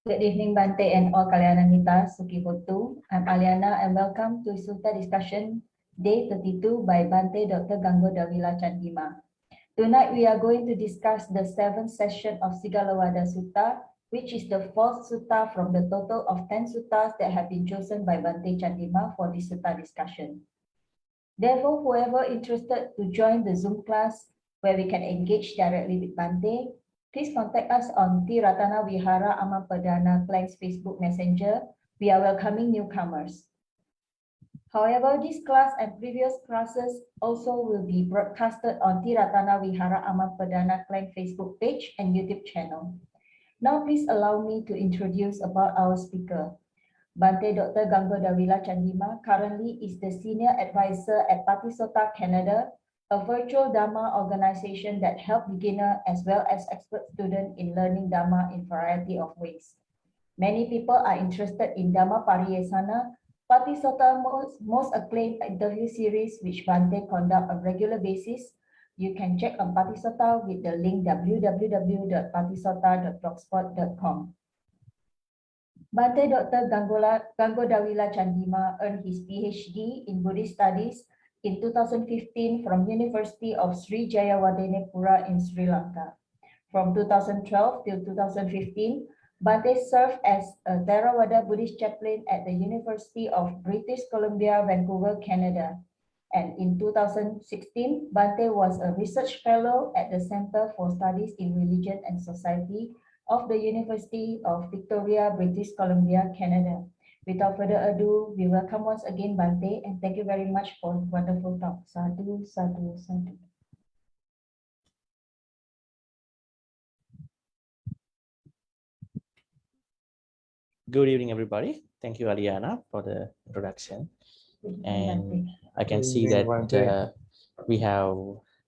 Good evening, Bhante and all Kalyanamita Sukhihotu. I'm Aliana and welcome to Sutta Discussion Day 32 by Bhante Dr. Gangodawila Chandima. Tonight we are going to discuss the 7th session of Sigalovada Sutta, which is the 4th sutta from the total of 10 suttas that have been chosen by Bhante Chandima for this sutta discussion. Therefore, whoever interested to join the Zoom class where we can engage directly with Bhante, please contact us on Ti-Ratana Vihara Amapadana Clang's Facebook Messenger. We are welcoming newcomers. However, this class and previous classes also will be broadcasted on Ti-Ratana Vihara Amapadana Clang Facebook page and YouTube channel. Now, please allow me to introduce about our speaker. Bhante Dr. Gangodawila Chandima currently is the Senior Advisor at Patisota Canada, a virtual Dharma organization that helps beginner as well as expert students in learning Dharma in variety of ways. Many people are interested in Dhamma Pariyesana, Patisota's most acclaimed interview series, which Bhante conduct on regular basis. You can check on Patisota with the link www.patisota.blogspot.com. Bhante Dr. Gangodawila Chandima earned his PhD in Buddhist Studies in 2015 from University of Sri Jayawardenepura in Sri Lanka. From 2012 till 2015, Bhante served as a Theravada Buddhist chaplain at the University of British Columbia, Vancouver, Canada. And in 2016, Bhante was a research fellow at the Center for Studies in Religion and Society of the University of Victoria, British Columbia, Canada. Without further ado, we welcome once again Bhante and thank you very much for wonderful talk. Sadhu, sadhu, sadhu. Good evening, everybody. Thank you, Aliana, for the introduction. And I can see that we have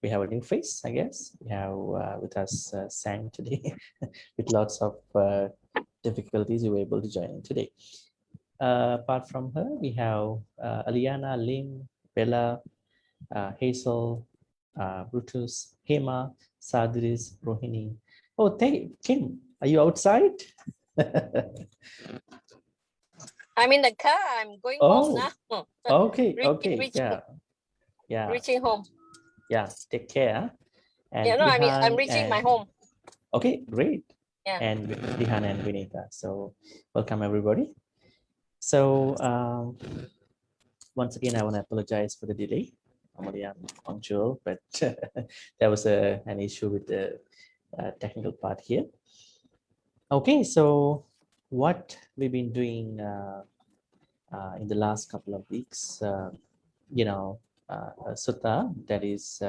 a new face, I guess. We have with us Sang today. With lots of difficulties, you were able to join in today. Apart from her, we have Aliana, Lim, Bella, Hazel, Brutus, Hema, Sadris, Rohini. Oh, Kim, are you outside? I'm in the car. I'm going home now. Okay, reaching home. Yeah, take care. And yeah, no, I'm reaching my home. Okay, great. Yeah. And Dihan and Vinita. So welcome everybody. So once again, I want to apologize for the delay. Normally I'm punctual, but there was an issue with the technical part here. Okay, so what we've been doing in the last couple of weeks, a sutta that is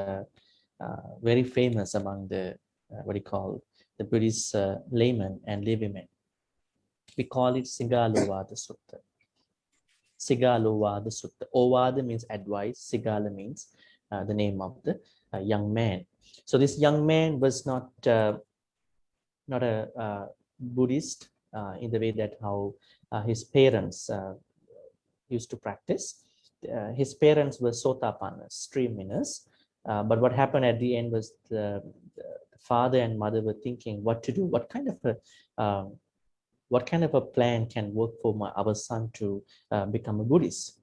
very famous among the what do you call the Buddhist laymen and laywomen. We call it Sigalovada Sutta. Sigalovada Sutta. Ovada means advice. Sigala means the name of the young man. So this young man was not a Buddhist in the way that how his parents used to practice. His parents were Sotapannas, stream winners. But what happened at the end was the father and mother were thinking what to do, what kind of a plan can work for our son to become a Buddhist,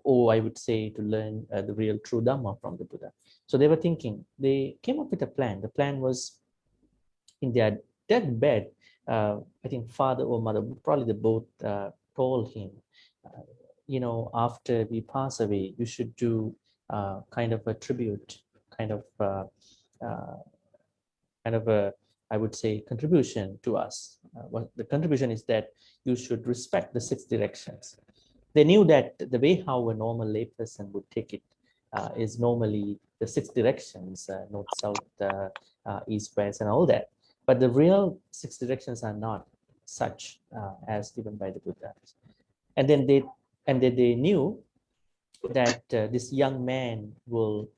or I would say to learn the real true Dhamma from the Buddha. So they were thinking, they came up with a plan. The plan was in their deathbed, I think father or mother, probably the both told him, after we pass away, you should do kind of a tribute, kind of a, I would say, contribution to us. What the contribution is that you should respect the 6 directions. They knew that the way how a normal layperson would take it is normally the 6 directions, north, south, east, west, and all that. But the real 6 directions are not such as given by the Buddha. And then they knew that this young man will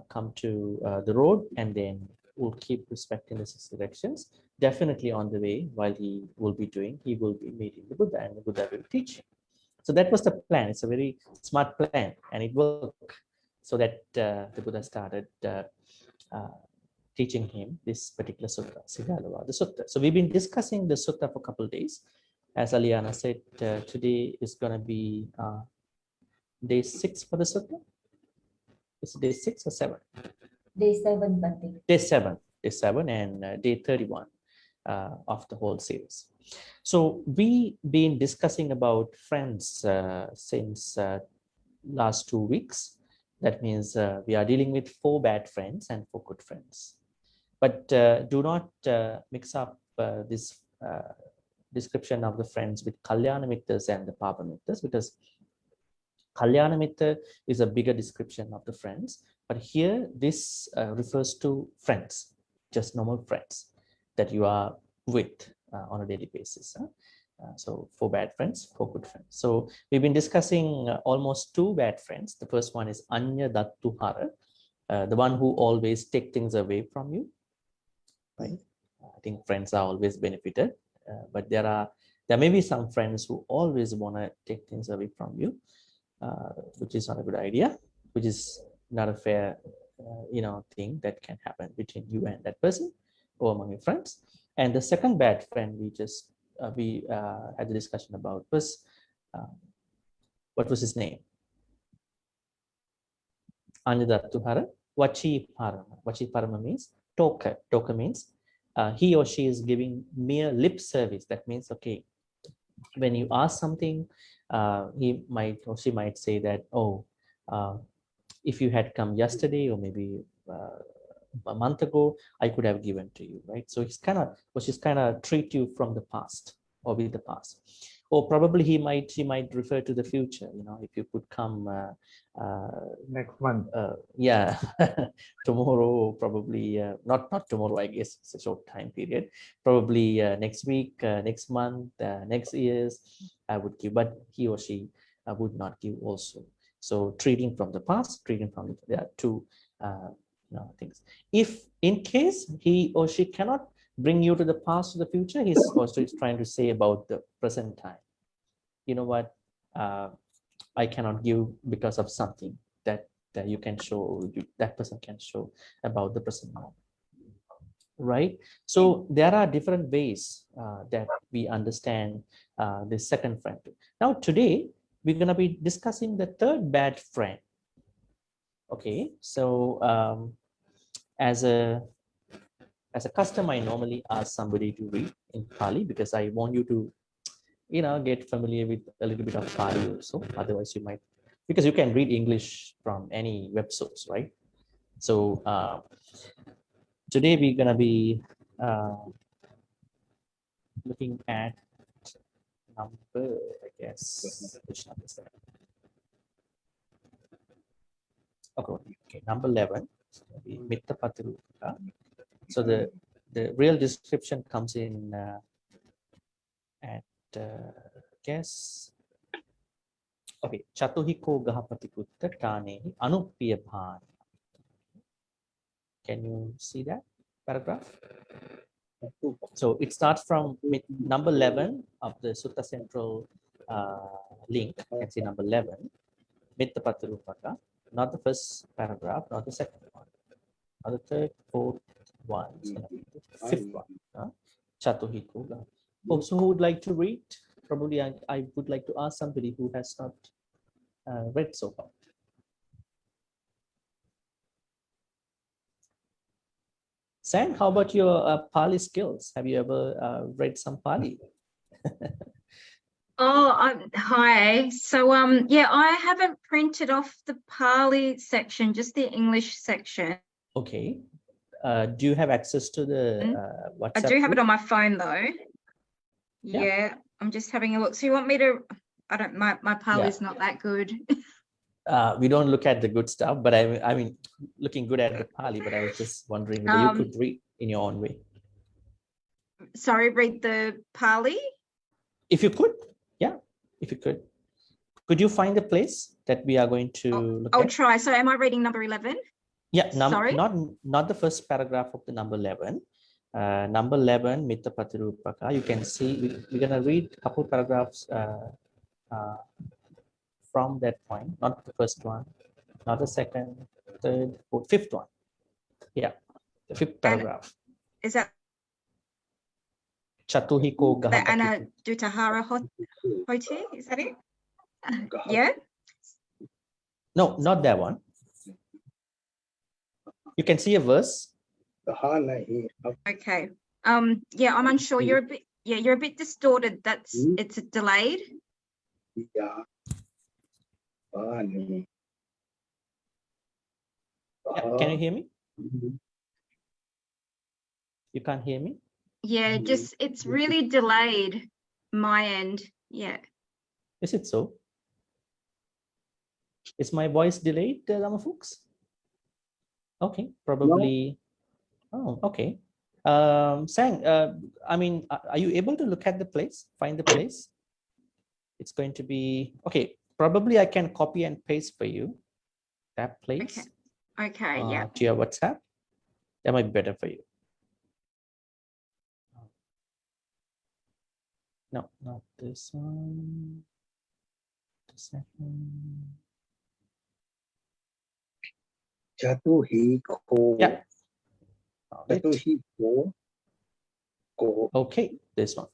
come to the road and then will keep respecting the 6 directions. Definitely on the way, while he will be meeting the Buddha, and the Buddha will teach him. So that was the plan. It's a very smart plan, and it worked. So that the Buddha started teaching him this particular sutta, Sigalovada Sutta. So we've been discussing the sutta for a couple of days. As Aliana said, today is going to be day 6 for the sutta. Is it day 6 or 7? Day 7, Bhante. Day 7, and day 31 of the whole series. So we've been discussing about friends since last 2 weeks. That means we are dealing with 4 bad friends and 4 good friends. But do not mix up this description of the friends with Kalyana Mittas and the Papa Mittas, because Kalyana Mitta is a bigger description of the friends. But here this refers to friends, just normal friends that you are with on a daily basis. So 4 bad friends, 4 good friends. So we've been discussing almost 2 bad friends. The first one is Anya Dattuhara, the one who always take things away from you. Right? I think friends are always benefited, but there may be some friends who always want to take things away from you, which is not a good idea, which is not a fair, thing that can happen between you and that person or among your friends. And the second bad friend we had a discussion about was, what was his name? Anyadattuhara, Vachi Parama. Vachi Parama means talker. Talker means he or she is giving mere lip service. That means, okay, when you ask something, he might or she might say that, oh, if you had come yesterday or maybe a month ago, I could have given to you, right? So she's kind of treat you from the past or with the past. Or probably she might refer to the future, if you could come next month. Yeah, tomorrow, probably not tomorrow, I guess it's a short time period. Probably next week, next month, next years, I would give, but he or she would not give also. So treating from the past, treating from there are 2 things. If in case he or she cannot bring you to the past or the future, he's also trying to say about the present time. You know what? I cannot give because of something that you can show, that person can show about the present moment. Right? So there are different ways that we understand the second friend. Now today we're going to be discussing the third bad friend. Okay, so as a custom, I normally ask somebody to read in Pali because I want you to get familiar with a little bit of Pali also. Otherwise you might, because you can read English from any web source, right? So today we're going to be looking at number, I guess, which number is that? Okay, number 11, Mitta Patiruka. So the real description comes in at guess, okay, Chatuhiko Gahapatikutta Tane Anupiyabhan. Can you see that paragraph? So it starts from number 11 of the Sutta Central link. You can see number 11, Mitta Patirupaka, not the first paragraph, not the second one, not the third, fourth one, it's gonna be the 5th one. Chatuhiko. Also, who would like to read? Probably I would like to ask somebody who has not read so far. Sam, how about your Pali skills? Have you ever read some Pali? Hi. So, yeah, I haven't printed off the Pali section, just the English section. Okay. Do you have access to the WhatsApp? I do have group? it on my phone though. Yeah, I'm just having a look. So you want me to? My Pali is not that good. We don't look at the good stuff, but I mean, looking good at the Pali. But I was just wondering whether you could read in your own way. Sorry, read the Pali. If you could, yeah, if you could. Could you find the place that we are going to look I'll at? try. So am I reading number 11? Yeah, Sorry? not the first paragraph of the number 11. Number 11, Mitta Patirupaka. You can see we're gonna read a couple paragraphs from that point, not the first one, not the second, third, fourth, 5th one. Yeah. The fifth paragraph. Is that Chatuhiko the Gahapati. Anna Dutahara Hoti? Is that it? Yeah. No, not that one. You can see a verse. Okay. Yeah, I'm unsure. You're a bit distorted. It's delayed. Yeah, can you hear me? You can't hear me? Yeah, just it's really delayed my end. Yeah. Is it so? Is my voice delayed, Ramafolks? Okay, probably. Oh, okay. Sang, I mean, are you able to look at the place, find the place? It's going to be, okay, probably I can copy and paste for you that place. Okay, yeah. To your WhatsApp. That might be better for you. No, not this one. The second. Yeah. Okay, this one.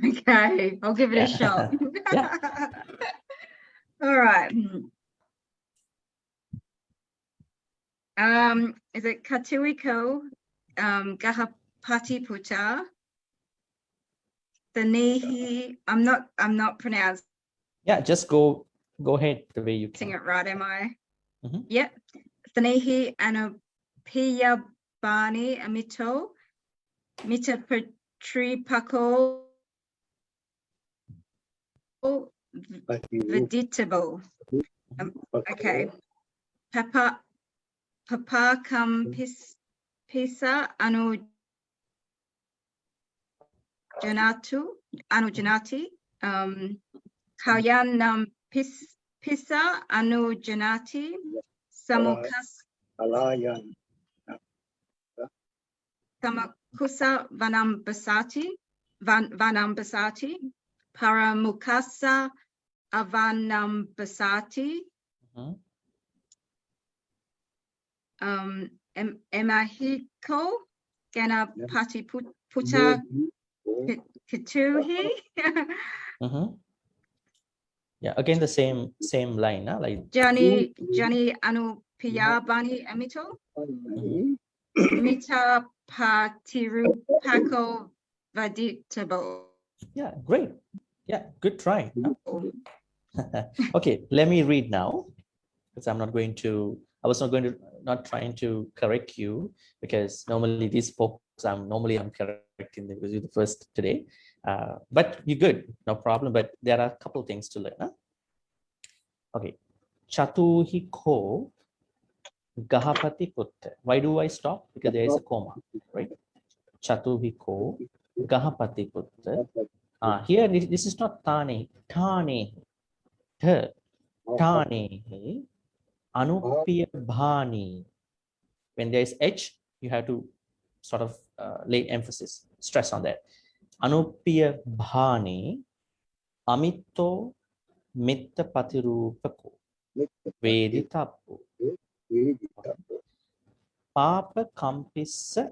Okay, I'll give it a shot. Yeah. All right. Is it Katuiko Gahapati Puta? The Nihi. I'm not pronouncing Yeah, just go ahead the way you can. it right, am I? Mhm. Yep. Thanihi Anupiya Bani Amito Mita Patri Pako Veditable. Okay. Papa Kam Pisa Anu Janati Kayan Pisa Anu Janati Samukas Samakusa Vanambasati Paramukasa Avanambasati Mhm. Emahiko Ganapati Puta Kituhi. Mhm. Yeah, again the same line, huh? Like Jani Anu Piyabani Amito Mita Patiru Paco Vaditable. yeah, great. Yeah, good try. Huh? Okay, let me read now because I was not trying to correct you because normally these folks I'm correcting them because you're the first today. But you're good, no problem. But there are a couple things to learn. Huh? Okay, Chatuhiko Gahapati Putta. Why do I stop? Because there is a comma, right? Chatuhiko Gahapati Putta. Here this is not Tane, Tane, Tane, Anupiya Bhani. When there is H, you have to sort of lay emphasis, stress on that. Anupiya Bhani, Amito Mitta Patirupako, Veditapo, Papa Kampissa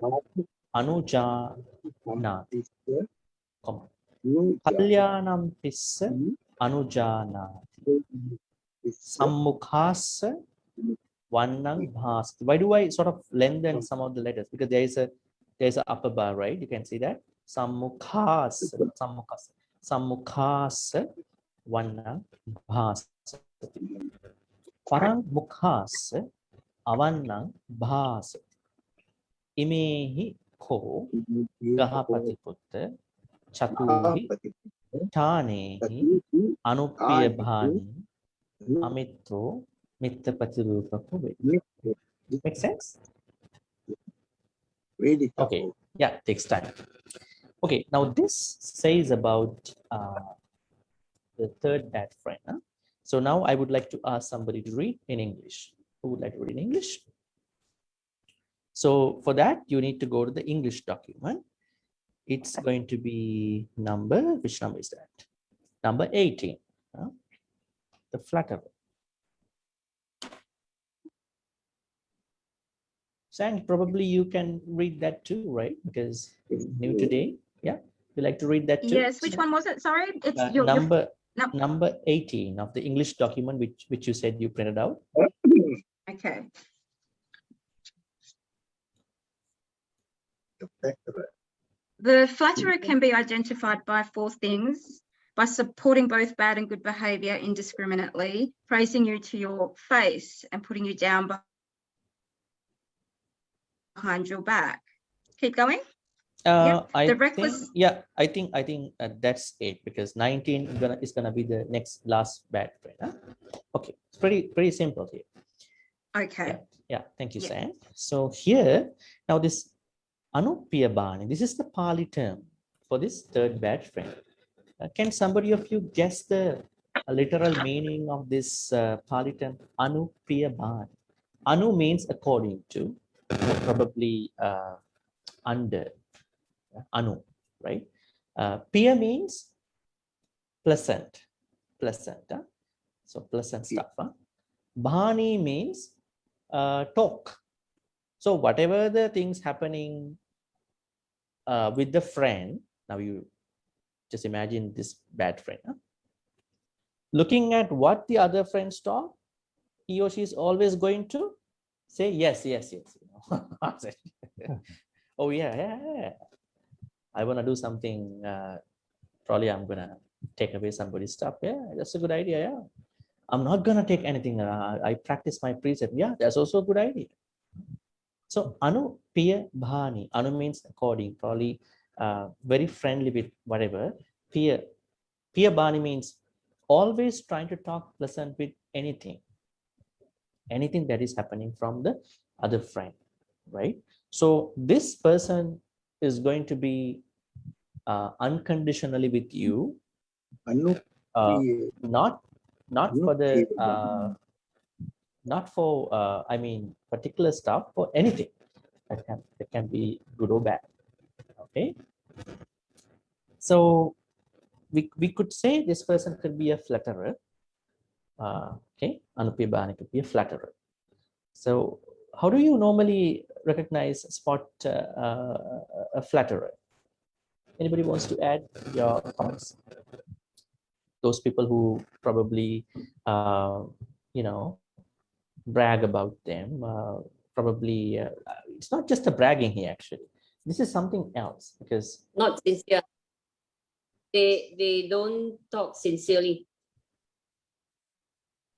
Anujanati, Kalyanam Pissa Anujanati, Sammukhasa Vannang Bhas. Why do I sort of lengthen some of the letters? Because there's a upper bar, right? You can see that. Sammukhasa, Vannang Bhas. Parang Mukhasa Avannang Bhas. Imehi Ko Gahapati Putta Chatuhi Tanehi Anupiya Bhani Amito Mitta Patirupaku. Make sense? Okay, yeah, takes time. Okay, now this says about the third bad friend. Huh? So now I would like to ask somebody to read in English. Who would like to read in English? So for that, you need to go to the English document. It's going to be which number is that? Number 18, huh? The flat arrow. Sang, probably you can read that too, right? Because new today. Yeah. You like to read that too? Yes, which one was it? Sorry, it's your Number 18 of the English document, which you said you printed out. okay. The flatterer can be identified by 4 things: by supporting both bad and good behavior indiscriminately, praising you to your face, and putting you down behind your back. Keep going. I think that's it, because 19 is gonna be the next last bad friend. Huh? Okay, it's pretty simple here. Okay. Yeah. Thank you, Yeah. Sam. So here now this Anupiyabani, this is the Pali term for this third bad friend. Can somebody of you guess the literal meaning of this Pali term Anupiyabani? Anu means according to, probably under. Anu, right? Piya means pleasant. Huh? So pleasant stuff. Huh? Bhani means talk. So whatever the things happening with the friend, now you just imagine this bad friend. Huh? Looking at what the other friends talk, he or she is always going to say yes. Oh yeah. I want to do something. Probably I'm gonna take away somebody's stuff. Yeah, that's a good idea. Yeah, I'm not gonna take anything. I practice my precept. Yeah, that's also a good idea. So Anu Piya Bhani. Anu means according, probably very friendly with whatever. Piya Bhani means always trying to talk pleasant with anything that is happening from the other friend, right? So this person is going to be unconditionally with you, not for the I mean particular stuff, for anything that can be good or bad. Okay, so we could say this person could be a flatterer. Okay, Anupiyabani could be a flatterer. So how do you normally spot a flatterer? Anybody wants to add your thoughts? Those people who probably brag about them, probably it's not just a bragging here, actually this is something else, because not sincere. They don't talk sincerely.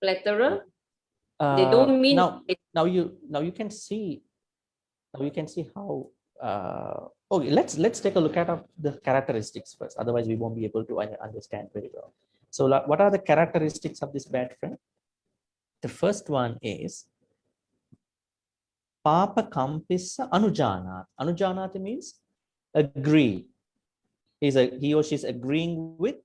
Flatterer, they don't mean now you can see how okay, let's take a look at the characteristics first, otherwise we won't be able to understand very well. So what are the characteristics of this bad friend? The first one is Papa Kampissa Anujanat. Anujanat means agree. He or she is agreeing with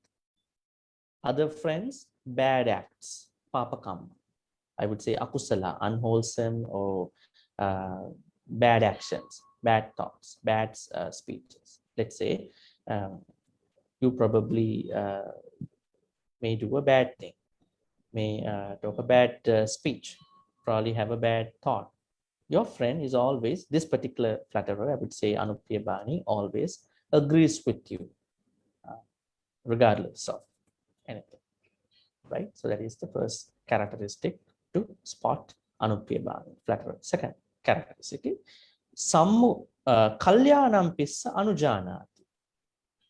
other friends' bad acts. Papa Kamma. I would say akusala, unwholesome or bad actions, bad thoughts, bad speeches. Let's say you probably may do a bad thing, may talk a bad speech, probably have a bad thought. Your friend is always, this particular flatterer, I would say Anupiyabani, always agrees with you, regardless of anything, right? So that is the first characteristic to spot Anupiyabani, flatterer. Second characteristic, Sammu Kalyanam Pissa Anujanati.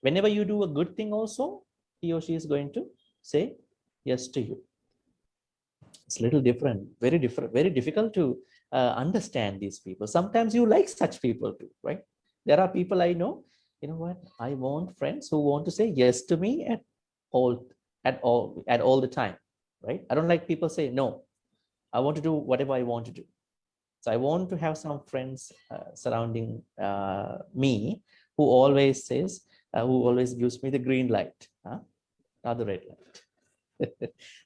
Whenever you do a good thing also, he or she is going to say yes to you. It's a little different, very difficult to understand these people. Sometimes you like such people too, right? There are people I know, you know what, I want friends who want to say yes to me at all the time, right? I don't like people say no. I want to do whatever I want to do. So I want to have some friends surrounding me who always says, who always gives me the green light, not the red light.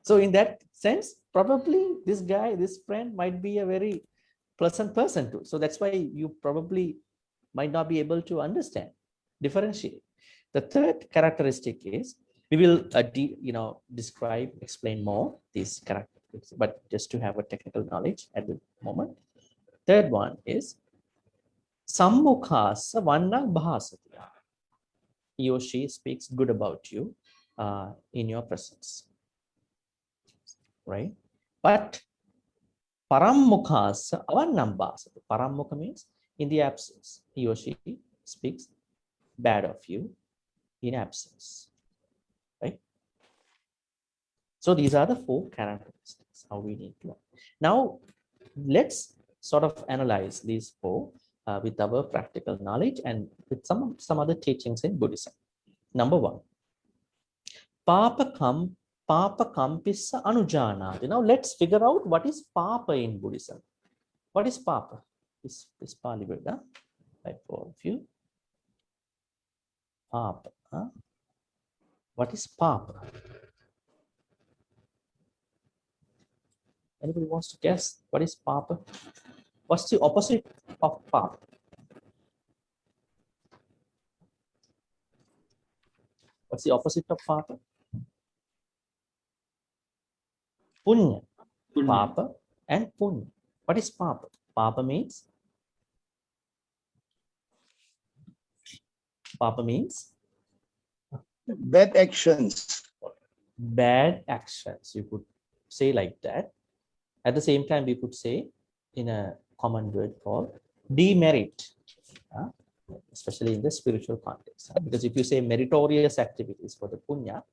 So in that sense, probably this friend might be a very pleasant person too. So that's why you probably might not be able to differentiate. The third characteristic is, we will explain more these characteristics, but just to have a technical knowledge at the moment. Third one is Sammukhasa vanna bhasati. He or she speaks good about you in your presence. Right? But Parammukhasa avannam bhasati. Parammukha means in the absence. He or she speaks bad of you in absence. Right? So these are the 4 characteristics how we need to learn. Now let's sort of analyze these 4 with our practical knowledge and with some other teachings in Buddhism. Number 1, Papa kampissa anujanati. Now let's figure out what is Papa in Buddhism. What is Papa? This Pali word, right, for a few. Papa. What is Papa? Anybody wants to guess what is Papa? What's the opposite of Papa? What's the opposite of Papa? Punya. Papa and Punya. What is Papa? Papa means bad actions. Bad actions. You could say like that. At the same time, we could say in a common word called demerit, especially in the spiritual context. Because if you say meritorious activities for the punya,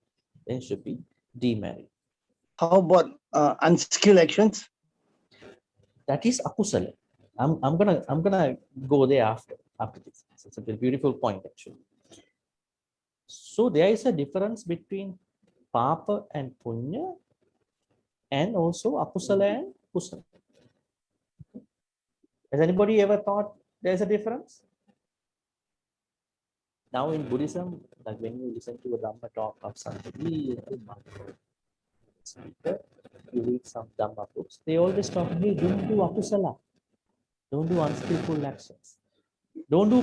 then it should be demerit. How about unskilled actions? That is akusala. I'm gonna go there after this. It's a very beautiful point actually. So there is a difference between papa and punya, and also akusala and kusala. Has anybody ever thought there's a difference? Now in Buddhism, like when you listen to a Dhamma talk of somebody, you read some Dhamma books, they always talk, hey, don't do akusala, don't do unskillful actions, don't do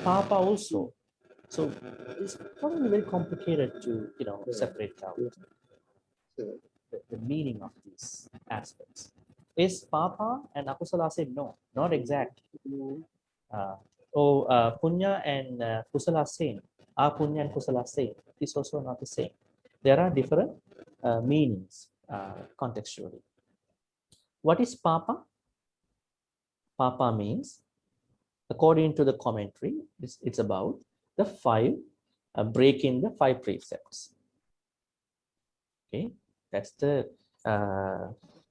papa also. So it's probably very complicated to separate out the meaning of these aspects. Is papa and akusala same? No, not exactly. Punya and kusala same. Are punya and kusala same? It is also not the same. There are different meanings contextually. What is papa? Papa means, according to the commentary, it's about the 5 breaking the 5 precepts. Okay, that's the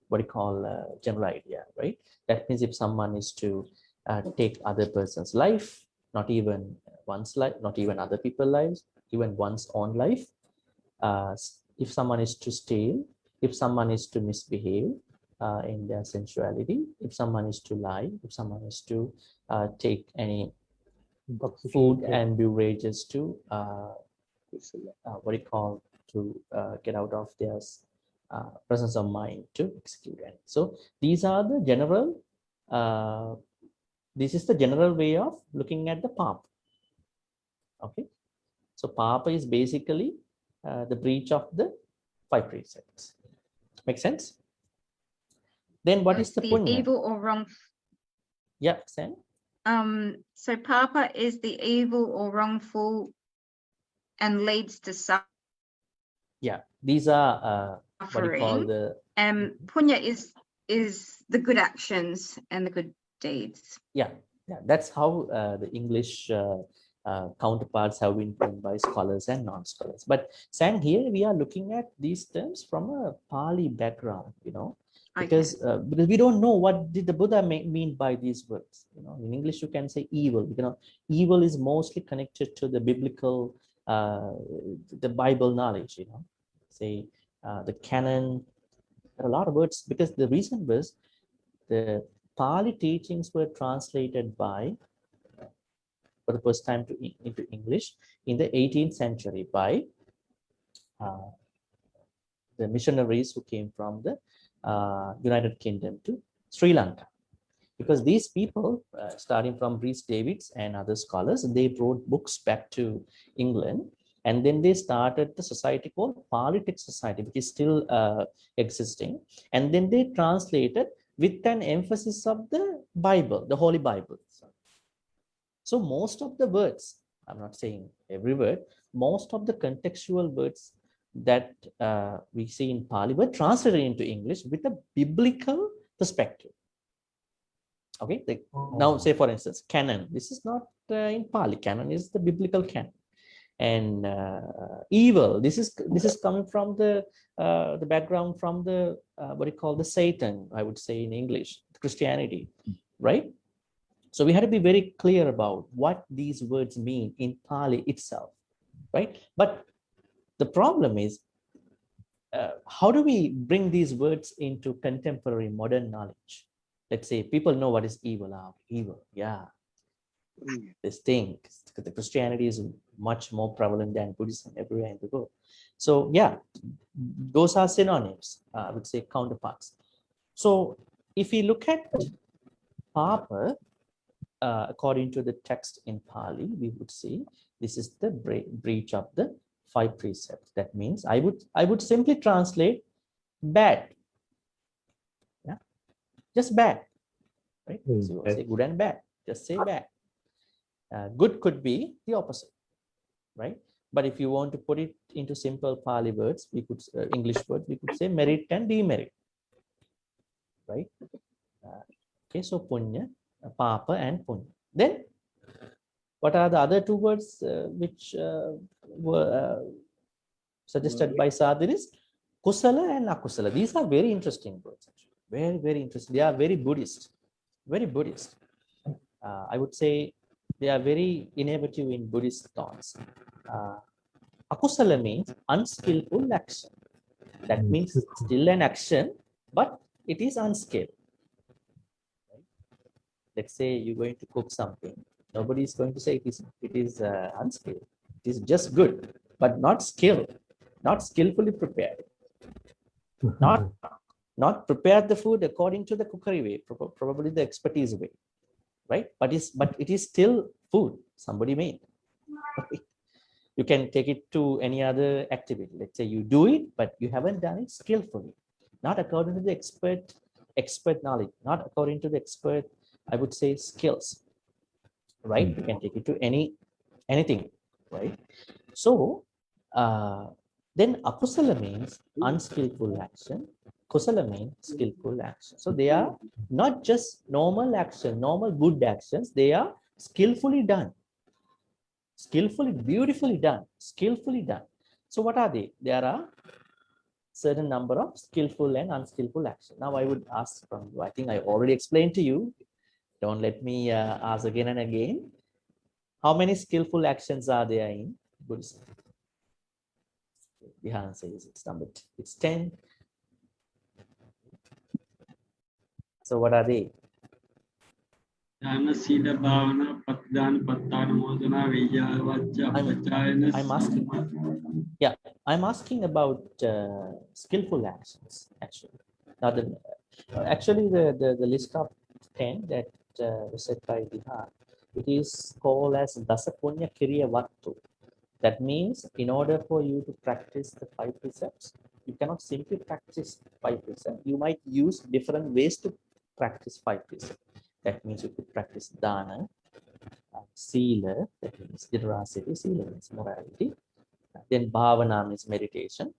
what you call general idea, right? That means if someone is to take other person's life, not even one's life, not even other people's lives, even one's own life. If someone is to steal, if someone is to misbehave in their sensuality, if someone is to lie, if someone is to take any food and beverages to what you call to get out of their presence of mind to execute it. So these are the general. This is the general way of looking at the papa. Okay, so papa is basically the breach of the 5 precepts. Make sense? Then what is the punya? Evil or wrong? Yeah, Sam. So papa is the evil or wrongful and leads to suffering. Yeah, these are what you call the. Punya is the good actions and the good deeds. Yeah, that's how the English counterparts have been termed by scholars and non-scholars. But Sang, here we are looking at these terms from a Pali background, because we don't know what did the Buddha mean by these words. In English you can say evil. Evil is mostly connected to the biblical, the Bible knowledge. Say the canon. There are a lot of words because the reason was the Pali teachings were translated for the first time into English in the 18th century by the missionaries who came from the United Kingdom to Sri Lanka. Because these people, starting from Rhys Davids and other scholars, they wrote books back to England, and then they started the society called Pali Text Society, which is still existing, and then they translated with an emphasis of the Bible, the Holy Bible. So most of the words, I'm not saying every word, most of the contextual words that we see in Pali were translated into English with a biblical perspective. Okay, now say for instance, canon. This is not in Pali. Canon is the biblical canon. And evil. This is coming from the background from the what you call the Satan, I would say in English, Christianity, right? So we had to be very clear about what these words mean in Pali itself, right? But the problem is, how do we bring these words into contemporary modern knowledge? Let's say people know what is evil. Evil, yeah. This thing, the Christianity is much more prevalent than Buddhism everywhere in the world. So yeah, those are synonyms, I would say counterparts. So if we look at Papa, according to the text in Pali, we would see this is the breach of the 5 precepts. That means I would simply translate bad. Yeah, just bad, right? So say good and bad, just say bad. Good could be the opposite, right? But if you want to put it into simple Pali words, we could English words, we could say merit and demerit, right? Okay, so punya, papa and punya. Then what are the other 2 words which were suggested by Sadhris? Kusala and akusala. These are very interesting words, actually. Very, very interesting. They are very Buddhist, very Buddhist. I would say they are very innovative in Buddhist thoughts. Akusala means unskillful action. That means still an action, but it is unskilled. Right? Let's say you're going to cook something. Nobody is going to say it is unskilled. It is just good, but not skilled, not skillfully prepared. Not prepared the food according to the cookery way, probably the expertise way. Right? But it is still food somebody made. You can take it to any other activity. Let's say you do it, but you haven't done it skillfully, not according to the expert knowledge, not according to the expert, I would say, skills. Right? You can take it to anything, right? So then akusala means unskillful action. Kusala means skillful action. So they are not just normal action, normal good actions. They are skillfully done, skillfully, beautifully done, skillfully done. So what are they? There are certain number of skillful and unskillful action. Now I would ask from you. I think I already explained to you. Don't let me ask again and again. How many skillful actions are there in Buddhism? The answer is it's 10. So what are they? I'm asking about skillful actions, actually. Now actually the list of 10 that was set by Dihan, it is called as Dasapunya Kiriya Vattu. That means in order for you to practice the 5 precepts, you cannot simply practice 5 precepts. You might use different ways to practice 5 precepts. That means you could practice dana, sila, that means generosity, sila means morality. Then bhavana means meditation.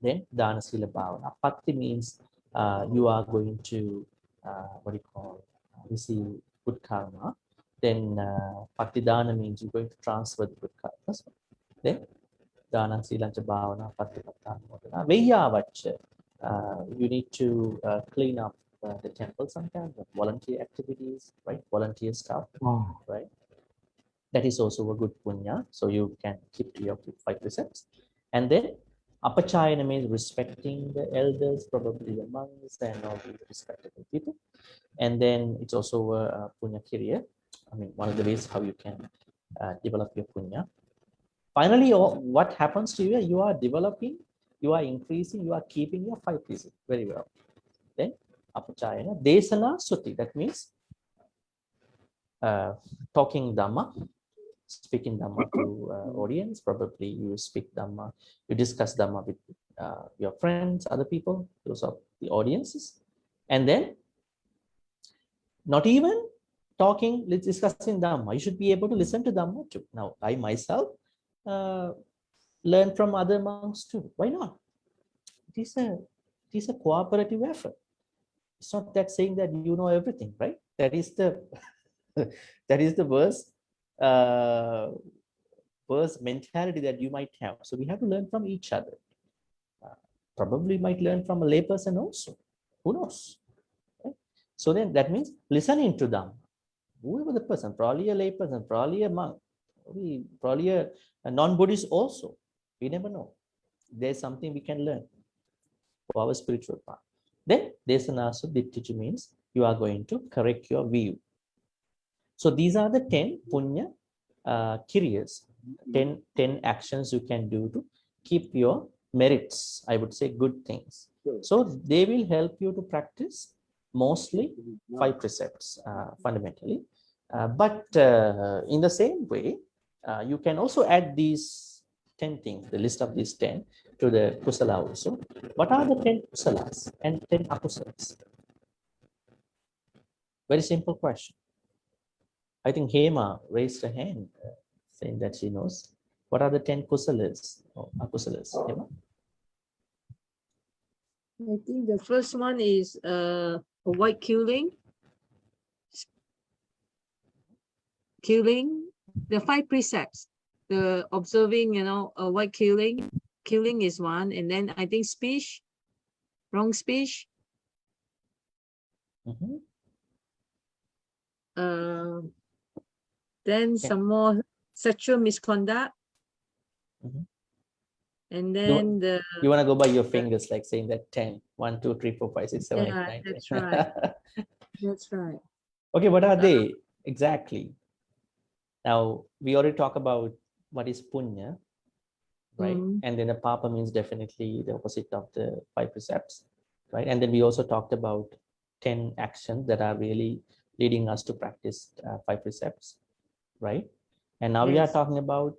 Then dana, sila, bhavana. Patti means you are going to, receive good karma. Then Patidana means you're going to transfer the good karmas. Then Dana, Silancha, Bhavana, Patipatana, Modana. Veyyavacha, you need to clean up the temple sometimes, volunteer activities, right? Volunteer stuff, right? That is also a good punya. So you can keep to your 5 precepts. And then Apachayana means respecting the elders, probably the monks and all the respectable people. And then it's also a punya kiriya. I mean, one of the ways how you can develop your punya. Finally, what happens to you? You are developing, you are increasing, you are keeping your 5 precepts very well. Then apachayana, desana suti. That means talking dhamma, speaking dhamma to audience. Probably you speak dhamma, you discuss dhamma with your friends, other people, those are the audiences. And then not even talking, let's discussing Dhamma. You should be able to listen to Dhamma too. Now, I myself learn from other monks too. Why not? It is a cooperative effort. It's not that saying that you know everything, right? That is the that is the worst mentality that you might have. So we have to learn from each other. Probably might learn from a layperson also. Who knows? Right? So then that means listening to them. Whoever the person, probably a layperson, probably a monk, probably a non-Buddhist also. We never know. There's something we can learn for our spiritual path. Then Desana Suddhitiju means you are going to correct your view. So these are the 10 punya kiryas, 10 actions you can do to keep your merits, I would say good things. So they will help you to practice mostly 5 precepts fundamentally. But in the same way, you can also add these 10 things, the list of these 10 to the kusala also. What are the 10 kusalas and 10 akusalas? Very simple question. I think Hema raised her hand saying that she knows. What are the 10 kusalas or akusalas? Hema? I think the first one is avoid killing. The 5 precepts, the observing, avoid killing. Killing is one, and then I think speech, wrong speech. Mhm. Then some more sexual misconduct. Mhm. And then You want to go by your fingers, like saying that 10, 1, 2, 3, 4, 5, 6, 7, 8, yeah, 9, 10. that's right. That's right. Okay, what are they exactly? Now, we already talked about what is punya, right? And then the papa means definitely the opposite of the 5 precepts, right? And then we also talked about 10 actions that are really leading us to practice 5 precepts, right? And now we are Yes. talking about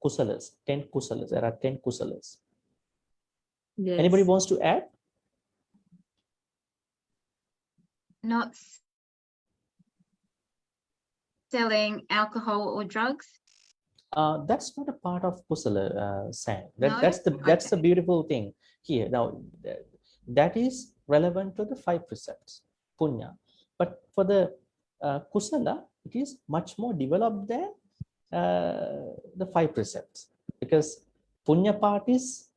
kusalas, 10 kusalas. There are 10 kusalas. Yes. Anybody wants to add? Not selling alcohol or drugs. That's not a part of kusala, Sam. No? That's the Okay. beautiful thing here. Now, that is relevant to the 5 precepts, punya. But for the kusala, it is much more developed than the 5 precepts, because punya part is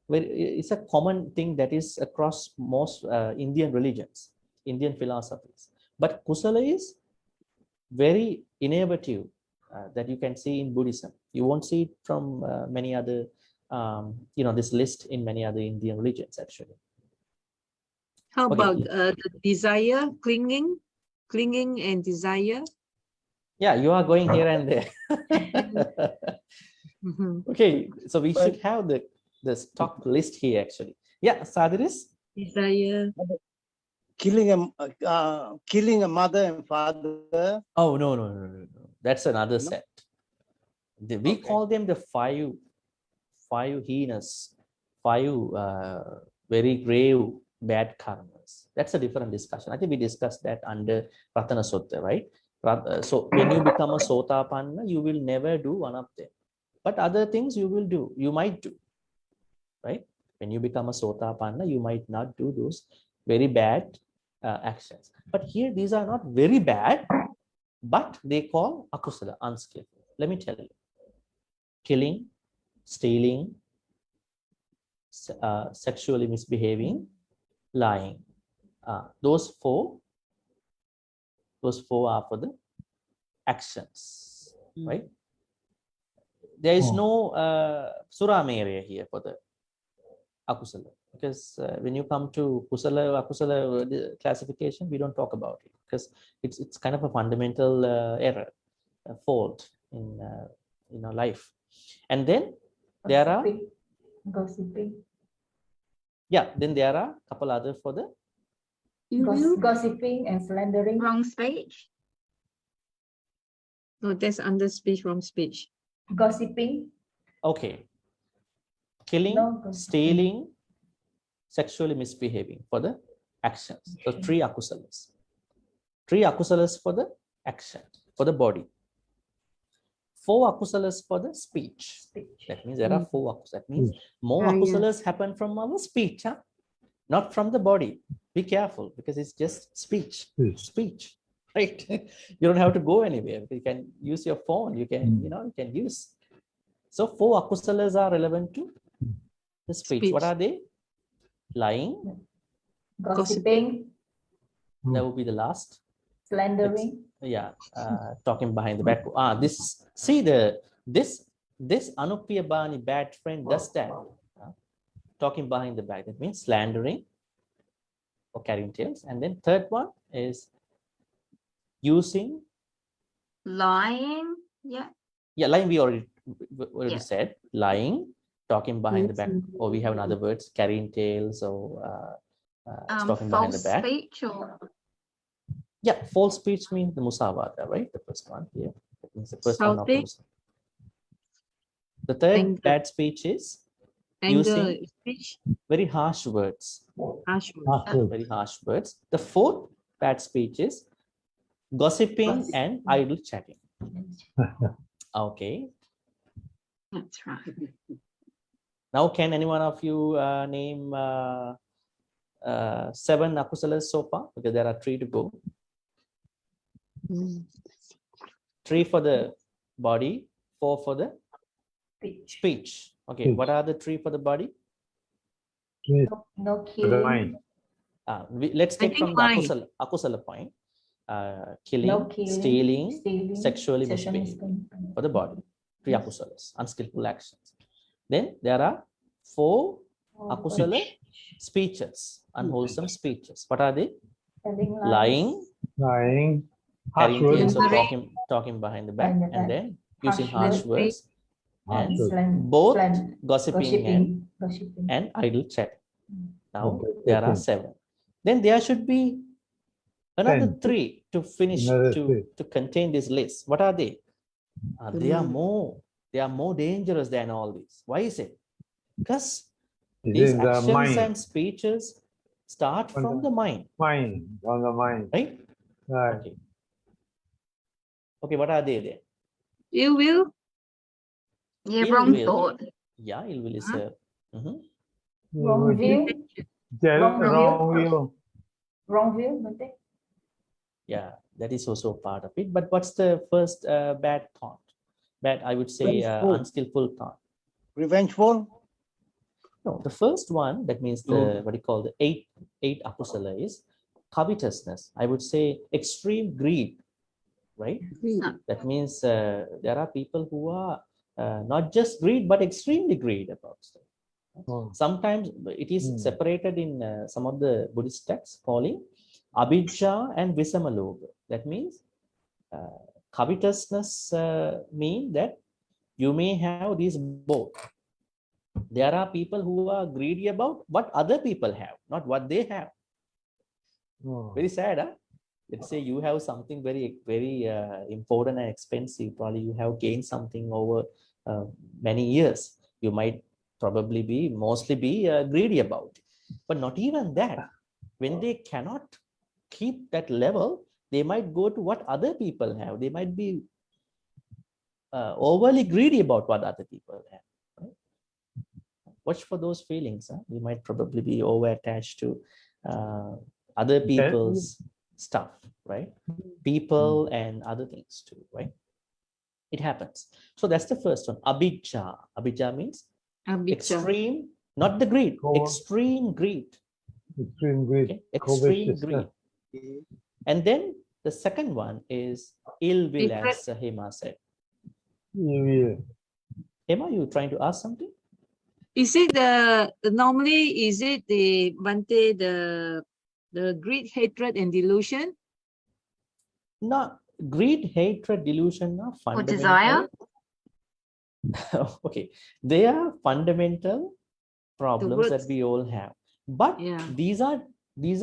it's a common thing that is across most Indian religions, Indian philosophies. But kusala is very innovative. That you can see in Buddhism. You won't see it from many other, this list in many other Indian religions, actually. How Okay. about the desire, clinging and desire? Yeah, you are going here and there. Okay, so we should have the stock list here, actually. Yeah, Sadiris? Desire. Killing a mother and father. Oh, no. That's another set. We call them the five heinous, 5 very grave bad karmas. That's a different discussion. I think we discussed that under Ratana Sutta, right? So when you become a Sotapanna, you will never do one of them. But other things you will do, you might do, right? When you become a Sotapanna, you might not do those very bad actions. But here, these are not very bad, but they call akusala, unskillful. Let me tell you. Killing, stealing, sexually misbehaving, lying. Those four are for the actions, right? There is no surama area here for the akusala, because when you come to kusala akusala classification, we don't talk about it, because it's kind of a fundamental error, a fault in our life. And then there are gossiping. Yeah, then there are a couple other for the Gossiping and slandering. Wrong speech. No, that's under speech, wrong speech. Gossiping. okay. Killing, No, gossiping. stealing, sexually misbehaving for the actions. So 3 akusalas. 3 akusalas for the action for the body. 4 akusalas for the speech. Speech. That means there are 4 akusalas. That means more Ah, yeah. akusalas happen from our speech, huh? Not from the body. Be careful because it's just speech. Speech, right? You don't have to go anywhere. You can use your phone. You can, you can use. So 4 akusalas are relevant to the speech. What Speech. are they? Lying. Gossiping, That would be the last. slandering, Talking behind the back. This Anupiyabani bad friend does that. Talking behind the back. That means slandering or carrying tales. And then third one is using. Lying. Yeah. Yeah, lying we already Yeah. said. Lying, talking behind the back, Using. or we have another words, carrying tales or talking behind the False back. speech or Yeah, false speech means the musawada, right? The first one here. That means the first one of the Shouting. musawada. The third Anger. bad speech is Anger using speech. very harsh words. Harsh word. Very harsh words. The fourth bad speech is gossiping Gossip. and idle chatting. Okay. that's right. Now, can any one of you name 7 akusalas so far? Because there are 3 to go. 3 for the body, 4 for the speech. speech. Okay, Speech. what are the 3 for the body? No For the mind. killing, Let's I take think from the mine. akusala point. Killing, no killing, stealing, stealing, sexually sexually misbehaving misbehaving. for the body. 3 Yes. akusalas, unskillful actions. Then there are 4 akusala speeches, unwholesome speeches. What are they? Telling lies, Lying, Lying. Harsh carrying words. tales or Slandering. talking behind the back, Behind the and back. then using Harsh harsh words, and and both sland- gossiping gossiping. and idle chat. Now Okay, there are okay. 7. Then there should be another 10. 3 to finish Another to 3. contain this list. What are they? They are more dangerous than all these. Why is it? Because Is these in the actions mind. and speeches start On from the- the mind, Mind. On the mind. right? Right. Okay. Okay, what are they then? You will. Yeah, Ill wrong will. thought. Yeah, ill will is Huh? Wrong view, wrong Wrong view. wrong view, Bhante? yeah, that is also part of it. But what's the first bad thought? Bad, I would say Revengeful. unskillful thought. Revengeful. No, the first one, that means the what do you call the eight akusala is covetousness. I would say extreme greed, right? That means there are people who are not just greed but extremely greed about stuff. Oh. Sometimes it is separated in some of the Buddhist texts calling abhijja and visamaloga. That means covetousness mean that you may have these both. There are people who are greedy about what other people have, not what they have. Oh. Very sad, huh? Let's say you have something very, very important and expensive. Probably you have gained something over many years. You might probably mostly be greedy about it. But not even that. When they cannot keep that level, they might go to what other people have. They might be overly greedy about what other people have. Right? Watch for those feelings. Huh? You might probably be over attached to other people's stuff, right? People and other things too, right? It happens. So that's the first one. Abhijja. Abhijja means extreme, not the greed, extreme greed. Extreme greed. Okay? Extreme greed. And then the second one is ill will, as Hema said. Evil. Hema, you trying to ask something? Is it the normally is it the Bhante the greed, hatred, and delusion? No, greed, hatred, delusion are Or fundamental. desire. Okay, they are fundamental problems that words. we all have. But Yeah. these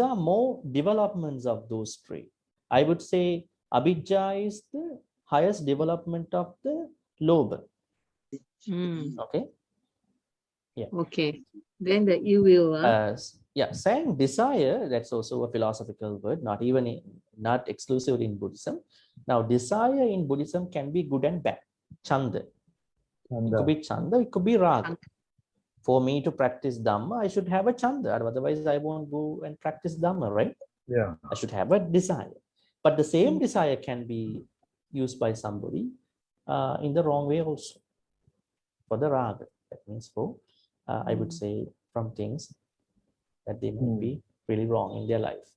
are more developments of those 3. I would say abhijja is the highest development of the lobha. Okay. Yeah. Okay. Then the you will. Yeah, saying desire, that's also a philosophical word, not exclusive in Buddhism. Now, desire in Buddhism can be good and bad. Chanda. It could Chanda. be chanda, it could be raga. For me to practice Dhamma, I should have a chanda. Otherwise, I won't go and practice Dhamma, right? Yeah. I should have a desire. But the same desire can be used by somebody in the wrong way also. For the raga. That means for, I would say, from things that they may be really wrong in their life.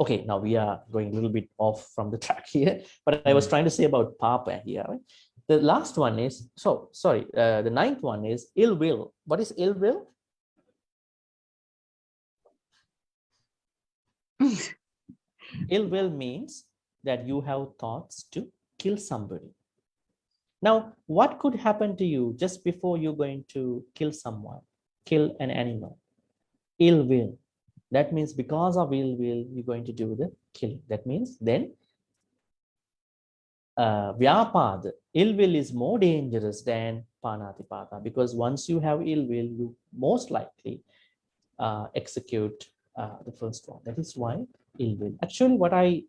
Okay, now we are going a little bit off from the track here, but I was trying to say about papa here. Right? The last one is, the ninth one is ill will. What is ill will? Ill will means that you have thoughts to kill somebody. Now, what could happen to you just before you're going to kill someone, kill an animal? Ill will. That means because of ill will, you're going to do the killing. That means then vyapada, ill will is more dangerous than panatipata, because once you have ill will, you most likely execute the first one. That is why ill will. Actually, what I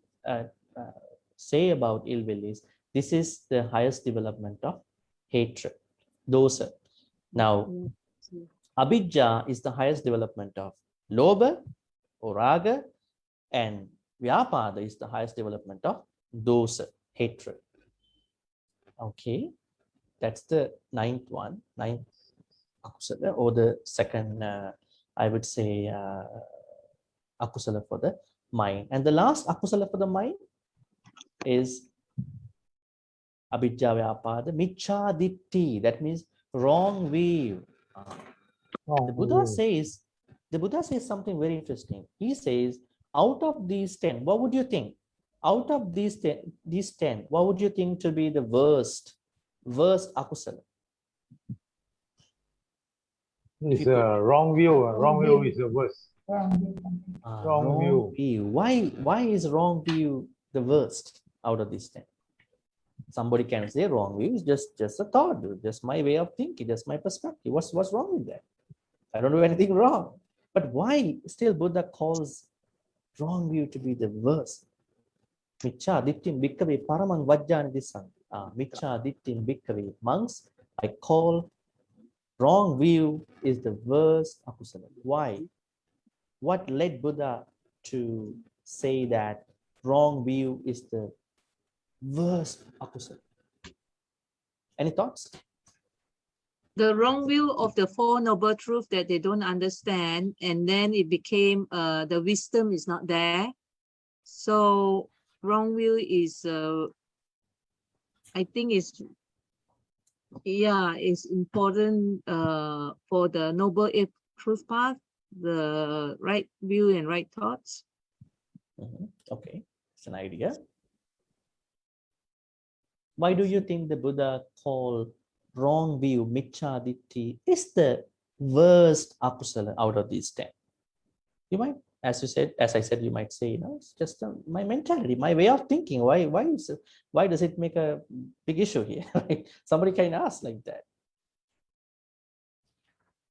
say about ill will is this is the highest development of hatred, dosa. Now, abhijja is the highest development of lobha or raga, and vyapada is the highest development of dosa, hatred. Okay, that's the ninth akusala, or the second, I would say, akusala for the mind. And the last akusala for the mind is abhijja vyapada miccha ditti. That means wrong view. The Buddha says something very interesting. He says, out of these 10, what would you think? Out of these 10, what would you think to be the worst akusala? It's a wrong view. Wrong view is the worst. Wrong view. Why is wrong view the worst out of these 10? Somebody can say wrong view is just a thought, just my way of thinking, just my perspective. What's wrong with that? I don't do anything wrong. But why still Buddha calls wrong view to be the worst? Miccha dittim bhikkave paramang vajjani dissanti. Miccha dittim bhikkave. Monks, I call wrong view is the worst akusala. Why? What led Buddha to say that wrong view is the worst akusala? Any thoughts? The wrong view of the Four Noble Truths that they don't understand, and then it became the wisdom is not there. So wrong view is, I think is important for the Noble Eight Truth path, the right view and right thoughts. Okay, it's an idea. Why do you think the Buddha called wrong view, miccha ditti, is the worst akusala out of these 10? You might, as I said, you might say, it's just my mentality, my way of thinking. Why does it make a big issue here? Somebody can ask like that.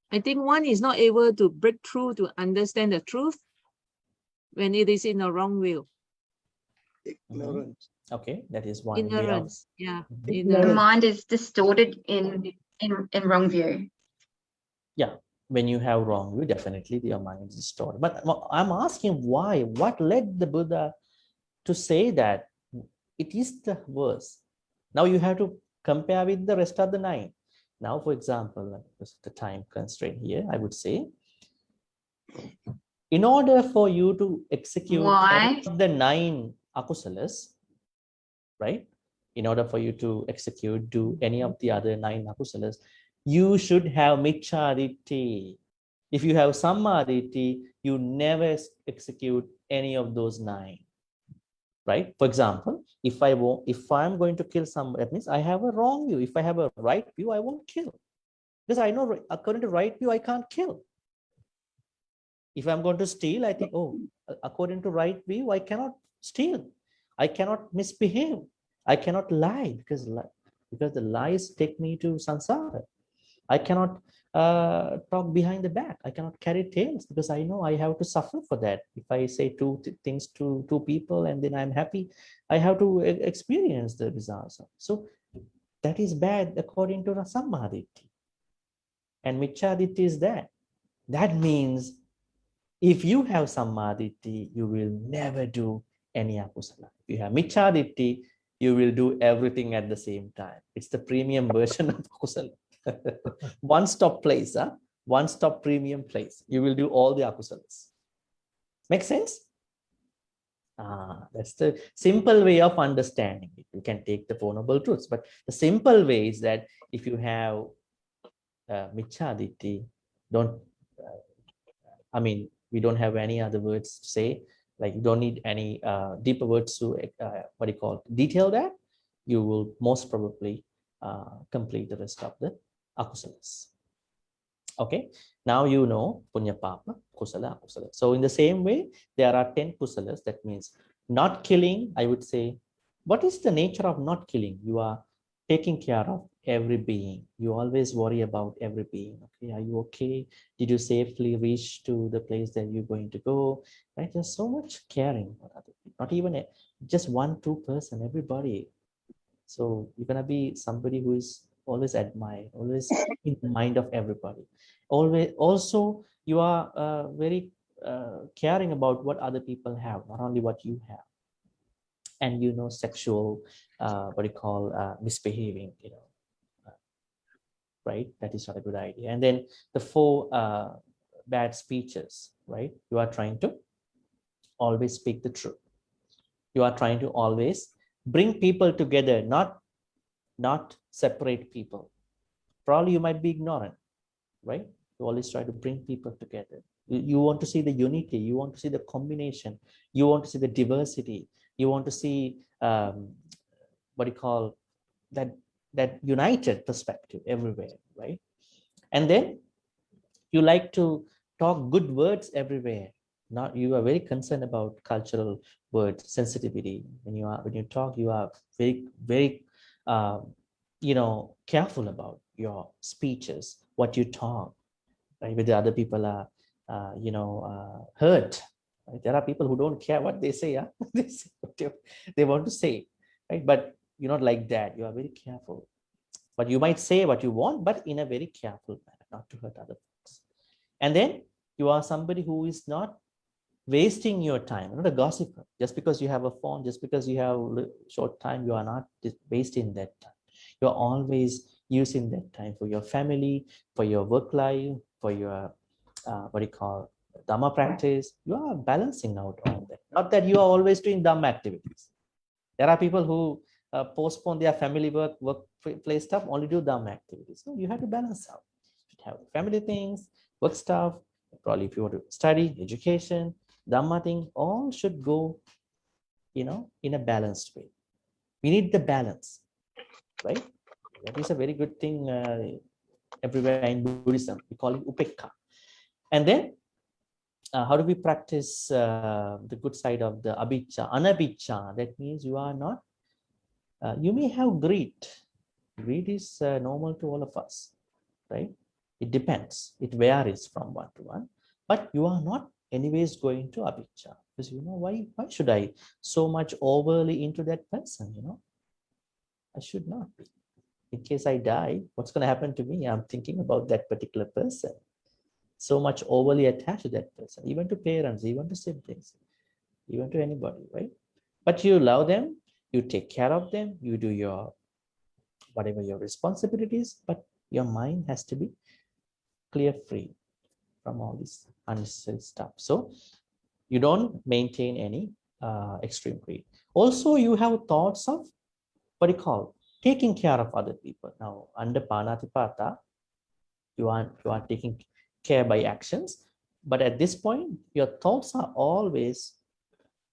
I think one is not able to break through to understand the truth when it is in a wrong view. Ignorance. Okay, that is one. Ignorance, yeah. The Ignorance. mind is distorted in wrong view. Yeah, when you have wrong view, definitely your mind is distorted. But I'm asking why? What led the Buddha to say that it is the worst? Now you have to compare with the rest of the 9. Now, for example, because of the time constraint here, I would say, in order for you to execute any of the 9 akusalas, right? In order for you to do any of the other 9 akusalas, you should have miccha ditti. If you have samma ditti, you never execute any of those 9. Right? For example, if I'm going to kill someone, that means I have a wrong view. If I have a right view, I won't kill. Because I know according to right view, I can't kill. If I'm going to steal, I think, oh, according to right view, I cannot steal. I cannot misbehave. I cannot lie because the lies take me to samsara. I cannot talk behind the back. I cannot carry tales because I know I have to suffer for that. If I say things to two people and then I'm happy, I have to experience the results. So that is bad according to Sammaditi. And Michaditi is that. That means if you have Sammaditi, you will never do any akusala. If you have Michaditi, you will do everything at the same time. It's the premium version of akusala. One-stop place, huh? One-stop premium place. You will do all the akusalas. Make sense? That's the simple way of understanding it. You can take the Four Noble Truths, but the simple way is that if you have Michaditi, don't, I mean, we don't have any other words to say, like you don't need any deeper words to, what do you call it, detail that. You will most probably complete the rest of the akusalas. Okay, now you know punya papa, kusala, akusala. So in the same way, there are 10 kusalas. That means not killing. I would say, what is the nature of not killing? You are taking care of every being. You always worry about every being. Okay, are you okay? Did you safely reach to the place that you're going to go? Right? There's so much caring for other people. Not even just 1-2 person, everybody. So you're gonna be somebody who is always admired, always in the mind of everybody. Always, also you are very caring about what other people have, not only what you have. And you know, sexual, what do you call, misbehaving, you know, right? That is not a good idea. And then the 4 bad speeches, right? You are trying to always speak the truth. You are trying to always bring people together, not separate people. Probably you might be ignorant, right? You always try to bring people together. You want to see the unity. You want to see the combination. You want to see the diversity. You want to see what do you call that united perspective everywhere, right? And then you like to talk good words everywhere. Not, you are very concerned about cultural words, sensitivity. When you talk, you are very you know, careful about your speeches, what you talk, right? Whether other people are you know, hurt. Right? There are people who don't care what they say. Huh? They say what they want to say, right? But you're not like that. You are very careful. But you might say what you want, but in a very careful manner, not to hurt other folks. And then you are somebody who is not wasting your time, not a gossiper. Just because you have a phone, just because you have short time, you are not wasting that time. You're always using that time for your family, for your work life, for your what do you call, Dhamma practice. You are balancing out all that. Not that you are always doing Dhamma activities. There are people who postpone their family workplace stuff, only do Dhamma activities. So you have to balance out. You should have family things, work stuff, probably if you want to study, education, Dhamma thing, all should go, you know, in a balanced way. We need the balance, right? That is a very good thing everywhere in Buddhism. We call it upekka. And then how do we practice the good side of the abhicca, anabhicca? That means you are not, you may have greed. Greed is normal to all of us, right? It depends. It varies from one to one. But you are not anyways going to abhicca. Because you know, why should I so much overly into that person, you know? I should not be. In case I die, what's going to happen to me? I'm thinking about that particular person. So much overly attached to that person, even to parents, even to siblings, even to anybody, right? But you love them, you take care of them, you do your whatever your responsibilities, but your mind has to be clear free from all this unnecessary stuff. So you don't maintain any extreme greed. Also, you have thoughts of what do you call, taking care of other people. Now, under Panatipata, you are taking care by actions, but at this point, your thoughts are always,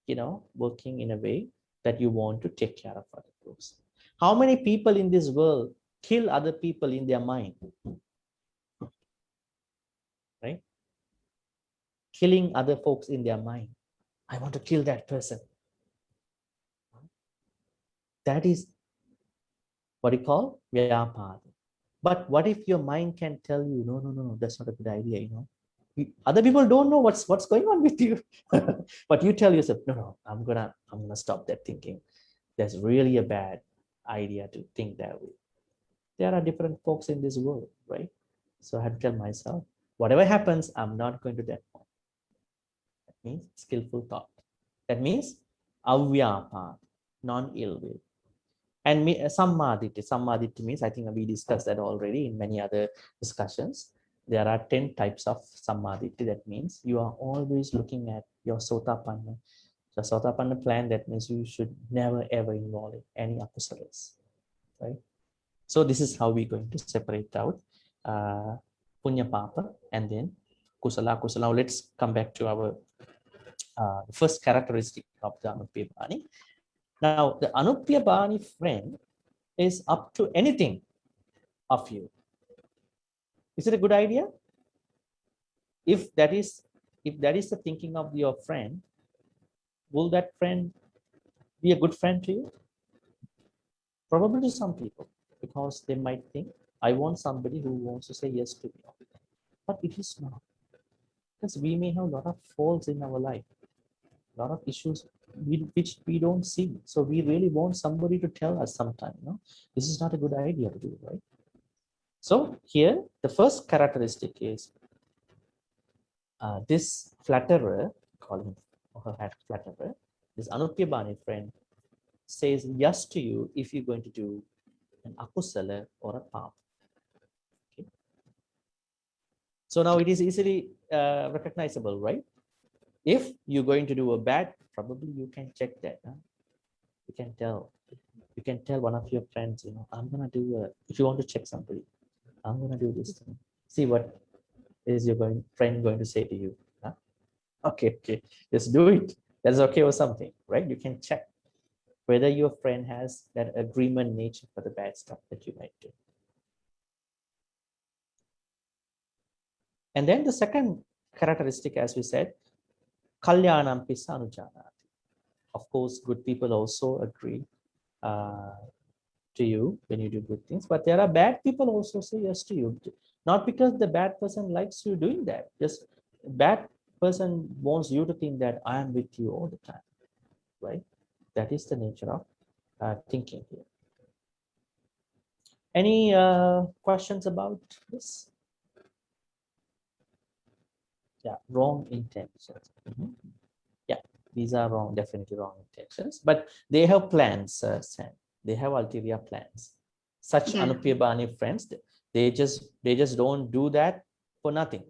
you know, working in a way that you want to take care of other folks. How many people in this world kill other people in their mind? Right? Killing other folks in their mind. I want to kill that person. That is what you call vyapada. But what if your mind can tell you, no, no, no, no, that's not a good idea, Other people don't know what's going on with you. But you tell yourself, no, no, I'm gonna stop that thinking. That's really a bad idea to think that way. There are different folks in this world, right? So I had to tell myself, whatever happens, I'm not going to that point. That means skillful thought. That means avyapa, non-ill will. And sammaditi means, I think we discussed that already in many other discussions. There are 10 types of sammaditi. That means you are always looking at your sotapanna. So sotapanna plan, that means you should never ever involve in any akusalas, right? So this is how we're going to separate out punya papa and then kusala kusala. Now let's come back to our first characteristic of the Anupya Bani. Now the Anupya Bani friend is up to anything of you. Is it a good idea? If that is the thinking of your friend, will that friend be a good friend to you? Probably to some people, because they might think, I want somebody who wants to say yes to me. But it is not. Because we may have a lot of faults in our life, a lot of issues which we don't see. So we really want somebody to tell us sometime, this is not a good idea to do, right? So here, the first characteristic is this flatterer, call him or her flatterer, this Anupya Bani friend, says yes to you if you're going to do an akusala or a pap. Okay. So now it is easily recognizable, right? If you're going to do a bad, probably you can check that. You can tell. You can tell one of your friends, I'm gonna do if you want to check somebody, I'm gonna do this thing. See what is your friend going to say to you. Huh? Okay, just do it. That's okay or something, right? You can check whether your friend has that agreement nature for the bad stuff that you might do. And then the second characteristic, as we said, kalyanam pisa anujanati. Of course, good people also agree to you when you do good things, but there are bad people also say yes to you. Not because the bad person likes you doing that, just bad person wants you to think that I am with you all the time, right? That is the nature of thinking here. Any questions about this? Yeah, wrong intentions. Yeah, these are wrong, definitely wrong intentions, but they have plans, Sam. They have ulterior plans. Such Anupya Bani friends, they just don't do that for nothing.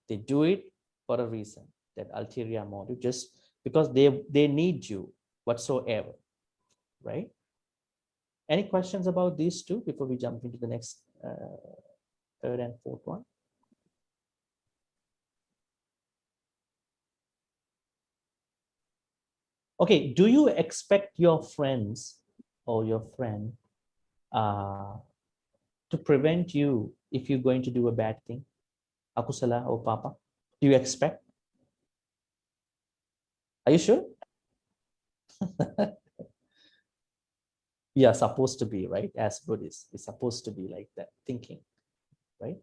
They do it for a reason, that ulterior motive, just because they need you whatsoever, right? Any questions about these two before we jump into the next third and fourth one? Okay, do you expect your friends or your friend to prevent you if you're going to do a bad thing? Akusala or papa? Do you expect? Are you sure? We are supposed to be, right? As Buddhists, it's supposed to be like that thinking, right?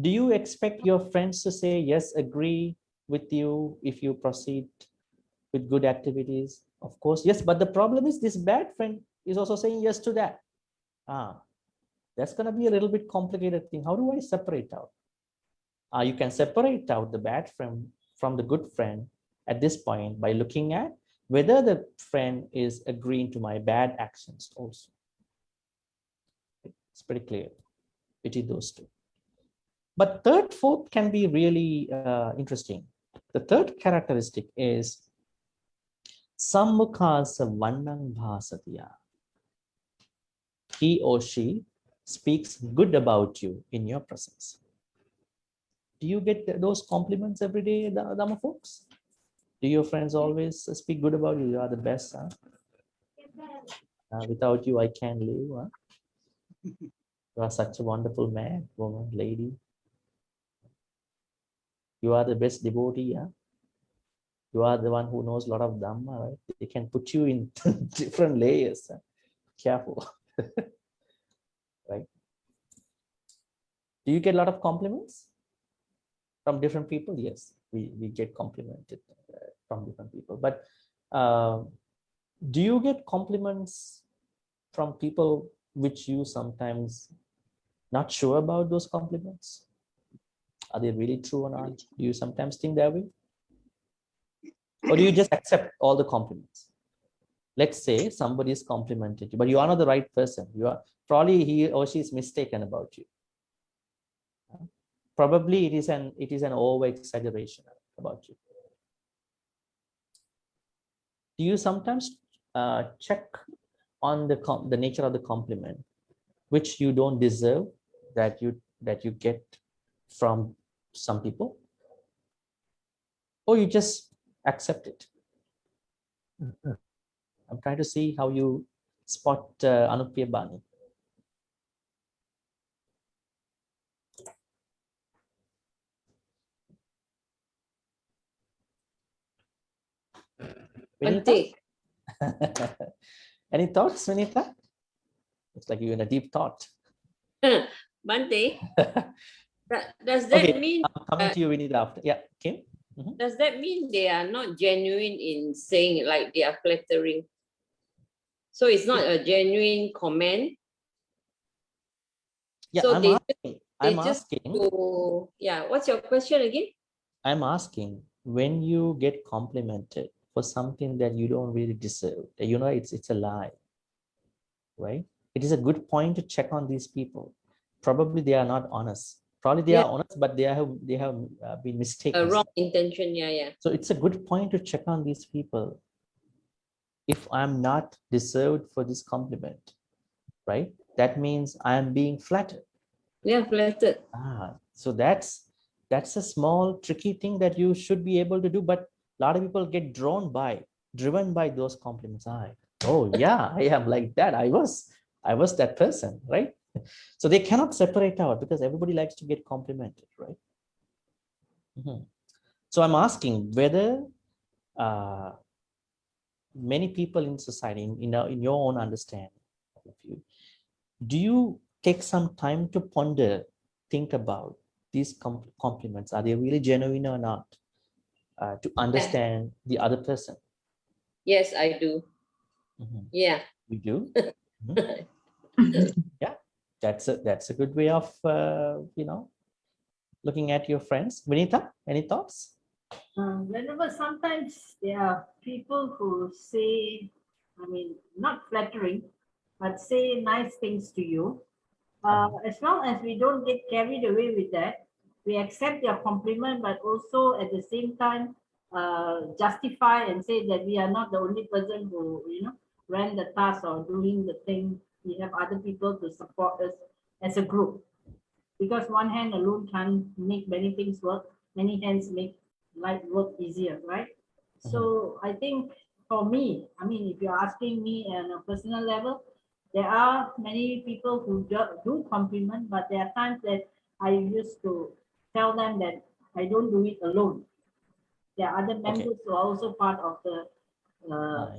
Do you expect your friends to say yes, agree with you if you proceed with good activities? Of course, yes. But the problem is this bad friend is also saying yes to that. That's going to be a little bit complicated thing. How do I separate out? You can separate out the bad friend from the good friend at this point by looking at whether the friend is agreeing to my bad actions also. It's pretty clear between those two. But third, fourth can be really interesting. The third characteristic is sammukasa vannang bhasatiya. He or she speaks good about you in your presence. Do you get those compliments every day, Dhamma folks? Do your friends always speak good about you? You are the best, huh? Without you, I can't live. Huh? You are such a wonderful man, woman, lady. You are the best devotee. Huh? You are the one who knows a lot of Dhamma, right? They can put you in different layers. Huh? Careful. Do you get a lot of compliments from different people? Yes, we get complimented from different people. But do you get compliments from people which you sometimes not sure about those compliments? Are they really true or not? Do you sometimes think that way? Or do you just accept all the compliments? Let's say somebody is complimented you, but you are not the right person. You are probably he or she is mistaken about you. Probably it is an over exaggeration about you. Do you sometimes check on the nature of the compliment, which you don't deserve, that you get from some people, or you just accept it? I'm trying to see how you spot Anupriya Bani. Bhante, Any thoughts, Vinita? Looks like you're in a deep thought. Bhante, does that Okay, mean I'm coming to you, Vinita, after. Yeah, Kim? does that mean they are not genuine in saying it, like they are flattering? So it's not a genuine comment. Yeah, So they I'm just asking. Yeah, what's your question again? I'm asking, when you get complimented for something that you don't really deserve, you know, it's a lie, right? It is a good point to check on these people. Probably they are not honest. Probably they Yeah. are honest, but they have been mistaken. A wrong intention, yeah. So it's a good point to check on these people. If I'm not deserved for this compliment, right? That means I am being flattered. Yeah, flattered. So that's a small tricky thing that you should be able to do, but a lot of people get driven by those compliments. Oh yeah, I am like that. I was that person, right? So they cannot separate out because everybody likes to get complimented, right? So I'm asking whether many people in society, in your own understanding of you, do you take some time to ponder, think about these compliments? Are they really genuine or not? To understand the other person. Yes, I do. Yeah. You do? Yeah, that's a good way of looking at your friends. Vinita, any thoughts? Whenever sometimes there are people who say, I mean, not flattering, but say nice things to you. As long as we don't get carried away with that, we accept their compliment, but also at the same time justify and say that we are not the only person who, ran the task or doing the thing. We have other people to support us as a group. Because one hand alone can't make many things work. Many hands make life work easier, right? So I think for me, I mean, if you're asking me on a personal level, there are many people who do compliment, but there are times that I used to tell them that I don't do it alone. There are other members who are also part of the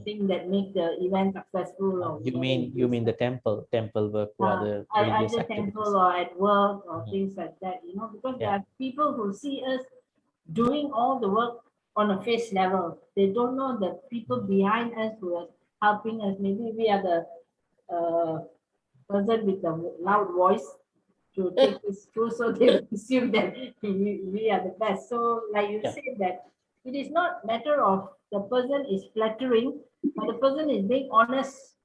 thing that make the event successful. You mean the temple work or the religious either activities? temple or at work or things like that, because there are people who see us doing all the work on a face level. They don't know the people behind us who are helping us. Maybe we are the person with the loud voice to take this through, so they assume that we are the best. So like you said, that it is not matter of the person is flattering, but the person is being honest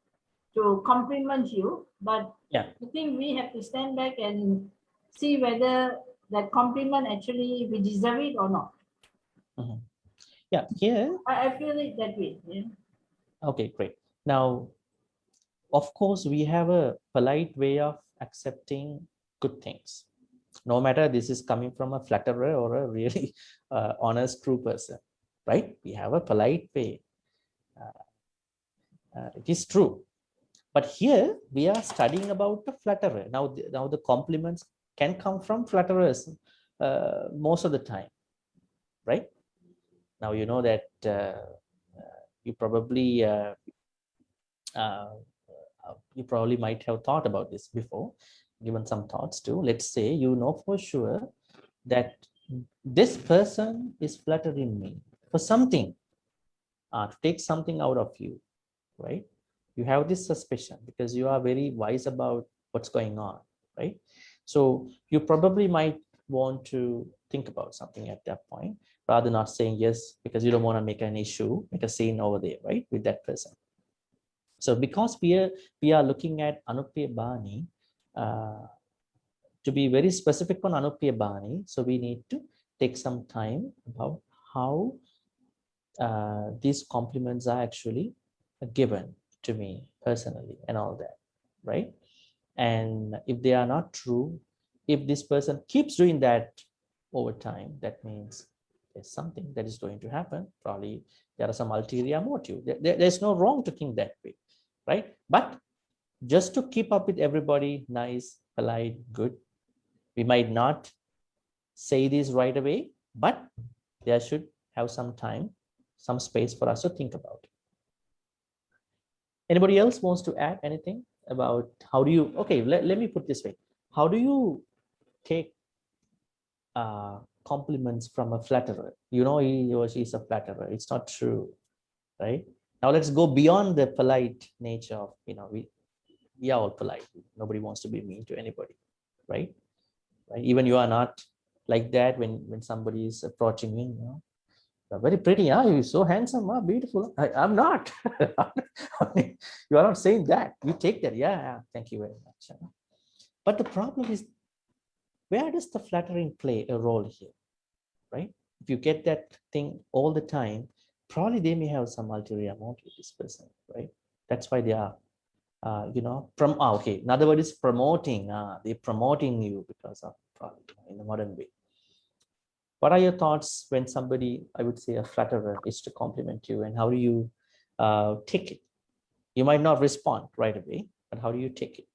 to compliment you. But I think we have to stand back and see whether that compliment actually we deserve it or not. Yeah, here. I feel it that way. Yeah. Okay, great. Now, of course, we have a polite way of accepting good things, no matter this is coming from a flatterer or a really honest, true person, right? We have a polite way. It is true. But here we are studying about the flatterer. Now the compliments can come from flatterers most of the time, right? Now you know that you probably might have thought about this before, given some thoughts to. Let's say you know for sure that this person is flattering me for something, to take something out of you, right? You have this suspicion because you are very wise about what's going on, right? So you probably might want to think about something at that point, rather not saying yes, because you don't want to make an issue, make a scene over there, right, with that person. So because we are looking at Anupriya Bani, to be very specific on Anupriya Bani, so we need to take some time about how these compliments are actually given to me personally and all that, right? And if they are not true, if this person keeps doing that over time, that means there's something that is going to happen. Probably there are some ulterior motive. There's no wrong to think that way, right? But just to keep up with everybody, nice, polite, good, we might not say this right away, but there should have some time, some space for us to think about it. Anybody else wants to add anything about how do you, okay, let me put this way. How do you take compliments from a flatterer? You know, he or she is a flatterer. It's not true, right? Now let's go beyond the polite nature of, you know, we are all polite. Nobody wants to be mean to anybody, right? Even you are not like that when somebody is approaching you, you know, you're very pretty, huh? You're so handsome, huh? Beautiful. I'm not. You are not saying that. You take that. Yeah, thank you very much. But the problem is, where does the flattering play a role here, right? If you get that thing all the time, probably they may have some ulterior motive with this person, right? That's why they are, you know, okay. In other words, promoting. They're promoting you because of probably in the modern way. What are your thoughts when somebody, I would say a flatterer, is to compliment you, and how do you take it? You might not respond right away, but how do you take it?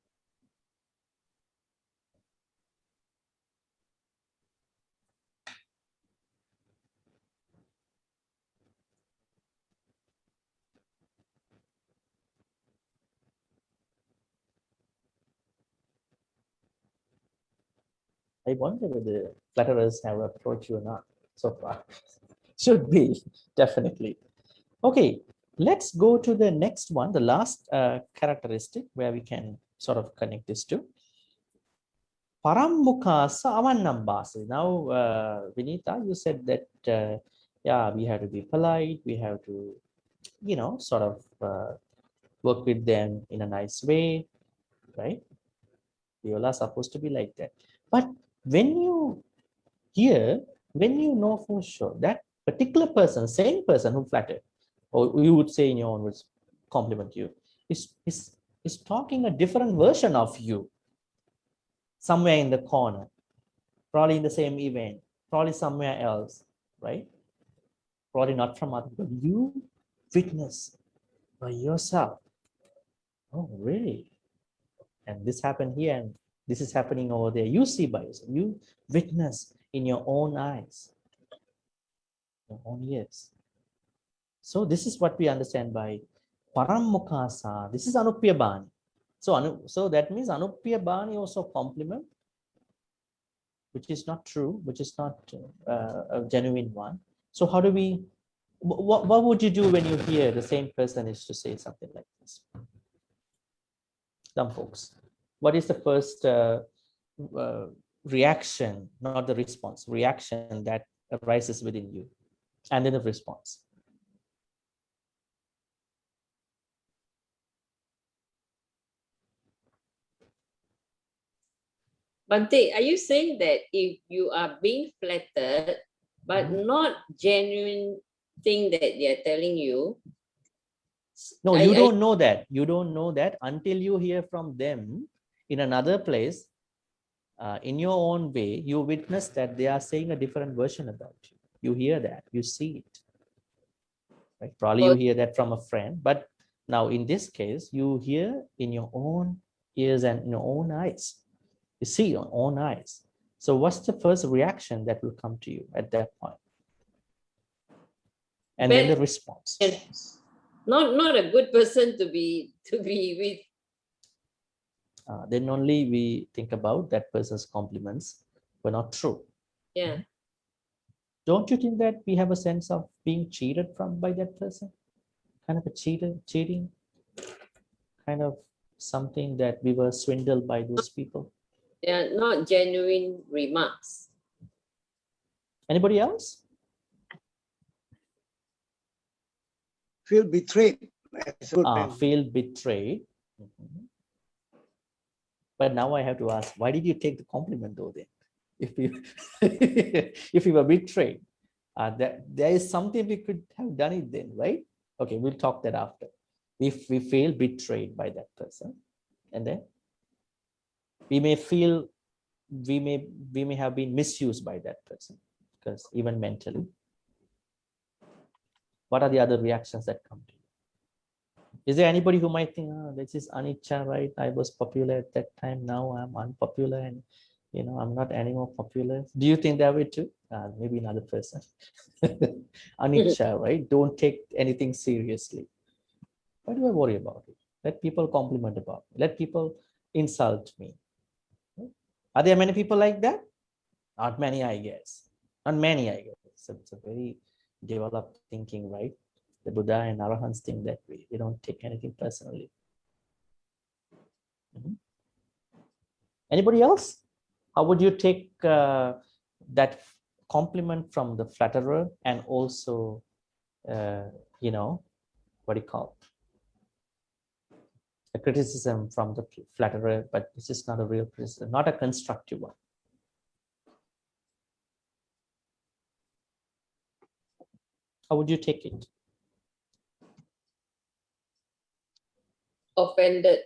I wonder whether flatterers have approached you or not so far. Should be, definitely. Okay, let's go to the next one, the last characteristic where we can sort of connect this to. Parambukasa avannambasa. Now, Vinita, you said that, yeah, we have to be polite, we have to, you know, sort of work with them in a nice way, right? We all are supposed to be like that. But when you hear, when you know for sure that particular person, same person who flattered, or you would say in your own words, compliment you, is talking a different version of you somewhere in the corner, probably in the same event, probably somewhere else, right? Probably not from other people. You witness by yourself. Oh, really? And this happened here, and this is happening over there. You see by yourself. You witness in your own eyes, your own ears. So this is what we understand by Parammukasa. This is Anupriya Bani. So that means Anupriya Bani also compliment, which is not true, which is not a genuine one. So how do we, what would you do when you hear the same person is to say something like this? Some folks, what is the first reaction, not the response, reaction that arises within you, and then the response? Bhante, are you saying that if you are being flattered, but not genuine thing that they are telling you? No, you don't know that. You don't know that until you hear from them in another place, in your own way. You witness that they are saying a different version about you. You hear that, you see it. Right? Probably you hear that from a friend, but now in this case, you hear in your own ears and in your own eyes. You see your own eyes. So what's the first reaction that will come to you at that point? And then the response. Not a good person to be with. then only we think about that person's compliments were not true. Yeah. Don't you think that we have a sense of being cheated from by that person? Kind of a cheating, kind of something that we were swindled by those people. They are not genuine remarks. Anybody else? Feel betrayed. As a good friend. Feel betrayed. Mhm. But now I have to ask, why did you take the compliment though then? If you if you were betrayed, there is something we could have done it then, right? Okay, we'll talk that after. If we feel betrayed by that person, and then we may feel we may have been misused by that person, because even mentally. What are the other reactions that come to you? Is there anybody who might think, oh, this is anicca, right? I was popular at that time, now I'm unpopular, and I'm not anymore popular. Do you think that way too? Maybe another person. Anicca, right? Don't take anything seriously. Why do I worry about it? Let people compliment about me. Let people insult me. Are there many people like that? Not many, I guess. Not many, I guess. So it's a very developed thinking, right? The Buddha and Arahants think that way. They don't take anything personally. Anybody else? How would you take that compliment from the flatterer, and also, what do you call it? A criticism from the flatterer, but this is not a real criticism, not a constructive one. How would you take it? Offended.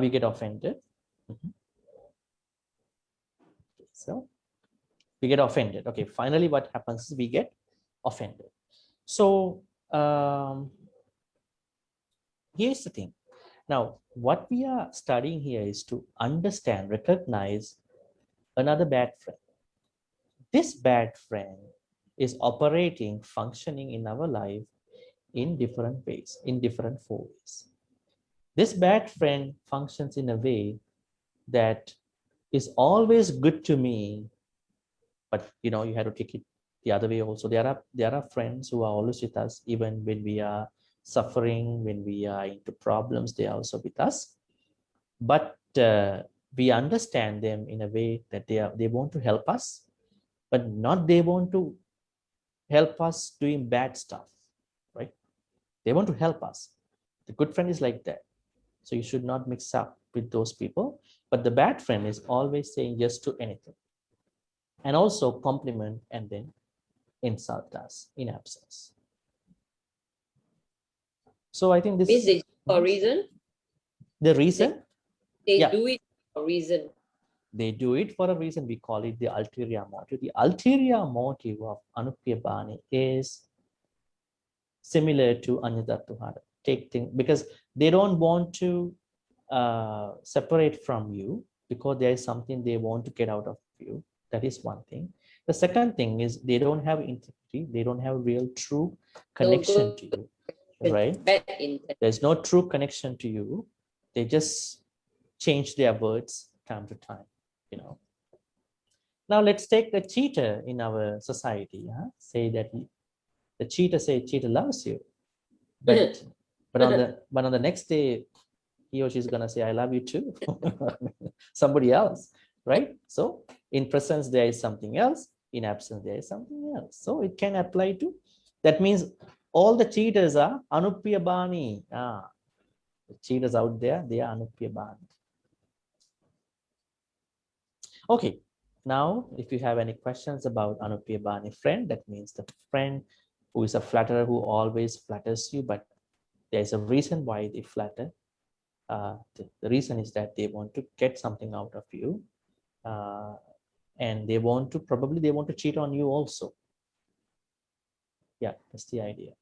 We get offended. So we get offended. Okay, finally what happens is we get offended. So here's the thing. Now, what we are studying here is to understand, recognize another bad friend. This bad friend is operating, functioning in our life in different ways, in different 4 ways. This bad friend functions in a way that is always good to me, but you have to take it the other way also. There are friends who are always with us, even when we are suffering, when we are into problems, they are also with us. But we understand them in a way that they want to help us, but not they want to help us doing bad stuff, right? They want to help us. The good friend is like that. So you should not mix up with those people. But the bad friend is always saying yes to anything, and also compliment and then insult us in absence. So I think this Means they for a reason. The reason They Yeah. do it for a reason. they do it for a reason. We call it the ulterior motive. The ulterior motive of Anuppiyabhani is similar to Anyadattuvada. Take things because they don't want to separate from you, because there is something they want to get out of you. That is one thing. The second thing is they don't have integrity. They don't have real true connection to you, right? Bad intent. There's no true connection to you. They just change their words time to time, Now let's take a cheater in our society. Say that the cheater loves you, but on the next day, he or she's gonna say, "I love you too." Somebody else, right? So in presence there is something else. In absence there is something else. So it can apply to. That means all the cheaters are Anuppiyabhani. The cheaters out there, they are Anuppiyabhani. Okay. Now, if you have any questions about Anuppiyabhani friend, that means the friend who is a flatterer, who always flatters you, but there's a reason why they flatter. The reason is that they want to get something out of you, and they want to cheat on you also. Yeah, that's the idea.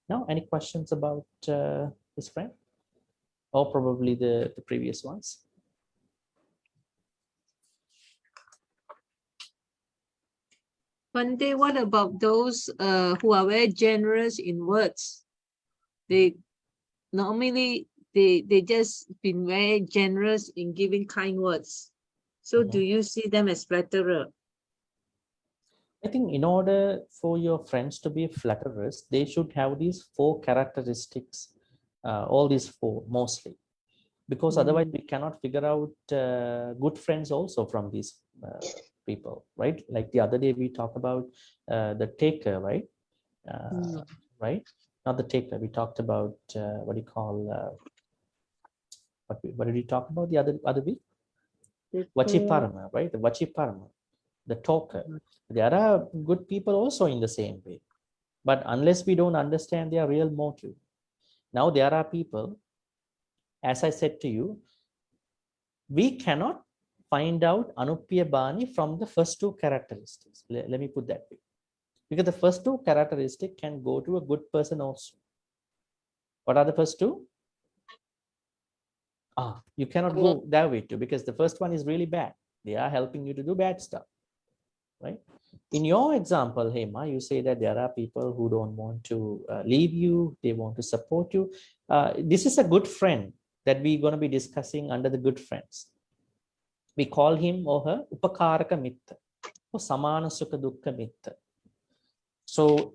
Now, any questions about this friend, or probably the previous ones? Bhante, what about those who are very generous in words? They normally they just been very generous in giving kind words. So do you see them as flatterer? I think in order for your friends to be flatterers, they should have these 4 characteristics, all these 4 mostly, because otherwise we cannot figure out good friends also from these people, right? Like the other day we talked about the taker, right? Right? Not the taker. We talked about what do you call? What did we talk about the other week? Vachiparama, right? The Vachiparama, the talker. There are good people also in the same way, but unless we don't understand their real motive. Now there are people, as I said to you, we cannot find out Anuppya Bani from the first 2 characteristics. Let me put that way. Because the first 2 characteristics can go to a good person also. What are the first 2? You cannot go that way too, because the first one is really bad. They are helping you to do bad stuff, right? In your example, Hema, you say that there are people who don't want to leave you, they want to support you. This is a good friend that we're going to be discussing under the good friends. We call him or her Upakaraka Mitta or Samana Sukha Dukkha Mitta. So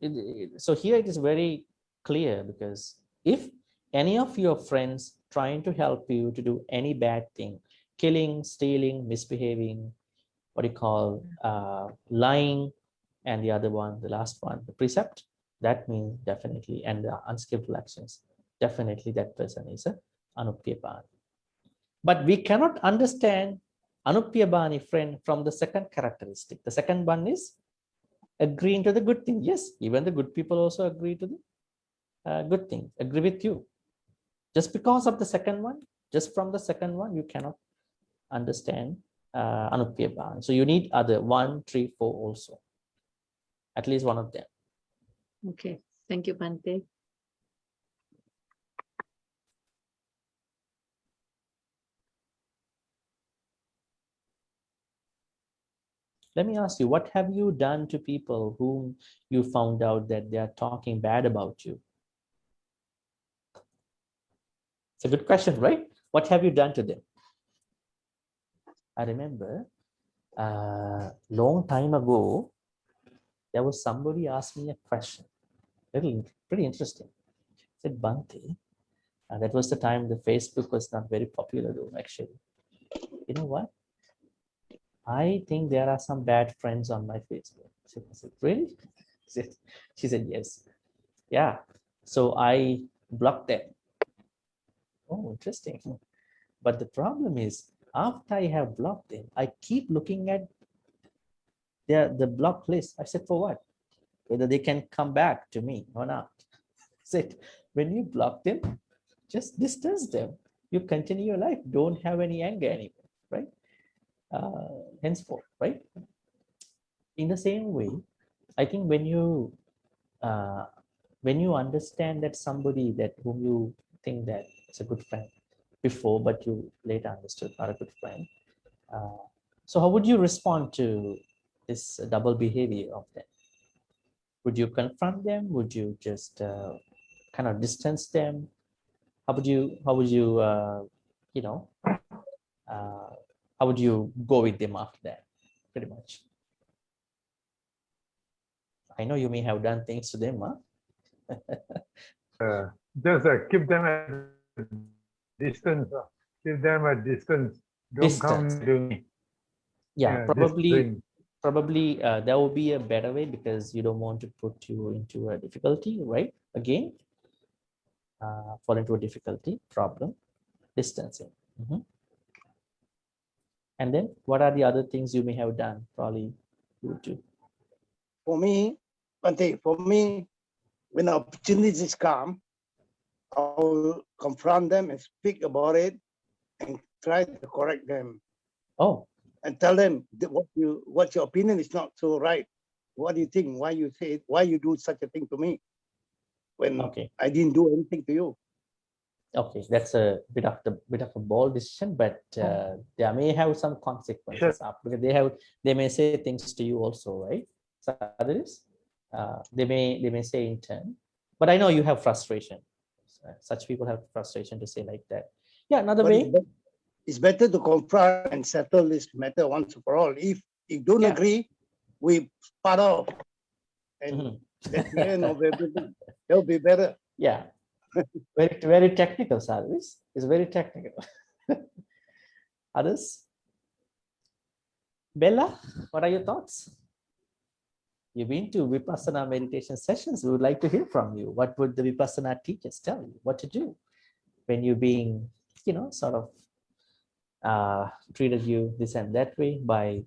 here it is very clear, because if any of your friends trying to help you to do any bad thing, killing, stealing, misbehaving, what do you call, lying, and the other one, the last one, the precept, that means definitely, and the unskillful actions, definitely that person is a Anuppya Bani. But we cannot understand Anuppya Bani friend from the second characteristic. The second one is agreeing to the good thing. Yes, even the good people also agree to the good thing, agree with you. Just because of the second one, just from the second one, you cannot understand Anuppya Bani. So you need other 1, 3, 4 also. At least one of them. Okay, thank you, Bhante. Let me ask you, what have you done to people whom you found out that they are talking bad about you? It's a good question, right? What have you done to them? I remember long time ago, there was somebody asked me a question, pretty interesting. I said, Bhante, that was the time the Facebook was not very popular though, actually. You know what? I think there are some bad friends on my Facebook. I said, really? She said, yes. Yeah. So I blocked them. Oh, interesting. But the problem is, after I have blocked them, I keep looking at the block list. I said, for what? Whether they can come back to me or not. I said, when you block them, just distance them. You continue your life. Don't have any anger anymore, right? Henceforth, right? In the same way, I think when you understand that somebody that whom you think that is a good friend before, but you later understood not a good friend, so how would you respond to this double behavior of them? Would you confront them? Would you just kind of distance them? How would you you know, how would you go with them after that? Pretty much. I know you may have done things to them, huh? Just keep them at distance. Keep them at distance. Don't come to me. Yeah, probably there will be a better way, because you don't want to put you into a difficulty, right? Again, fall into a difficulty, problem, distancing. And then what are the other things you may have done? Probably you would do. For me, Bhante, when opportunities come, I'll confront them and speak about it and try to correct them. Oh. And tell them that what your opinion is not so right. What do you think? Why you say it? Why you do such a thing to me when I didn't do anything to you? Okay, that's a bit of a bold decision, but there may have some consequences because they may say things to you also, right? So others, they may say in turn, but I know you have frustration. So Such people have frustration to say like that. Yeah, another But way. it's better to confront and settle this matter once for all. If you don't Yeah. agree, we part off, and that's the end of everything. It'll be better. Yeah, very technical service. It's very technical. Others? Bella, what are your thoughts? You've been to Vipassana meditation sessions. We would like to hear from you. What would the Vipassana teachers tell you? What to do when you're being, sort of treated you this and that way by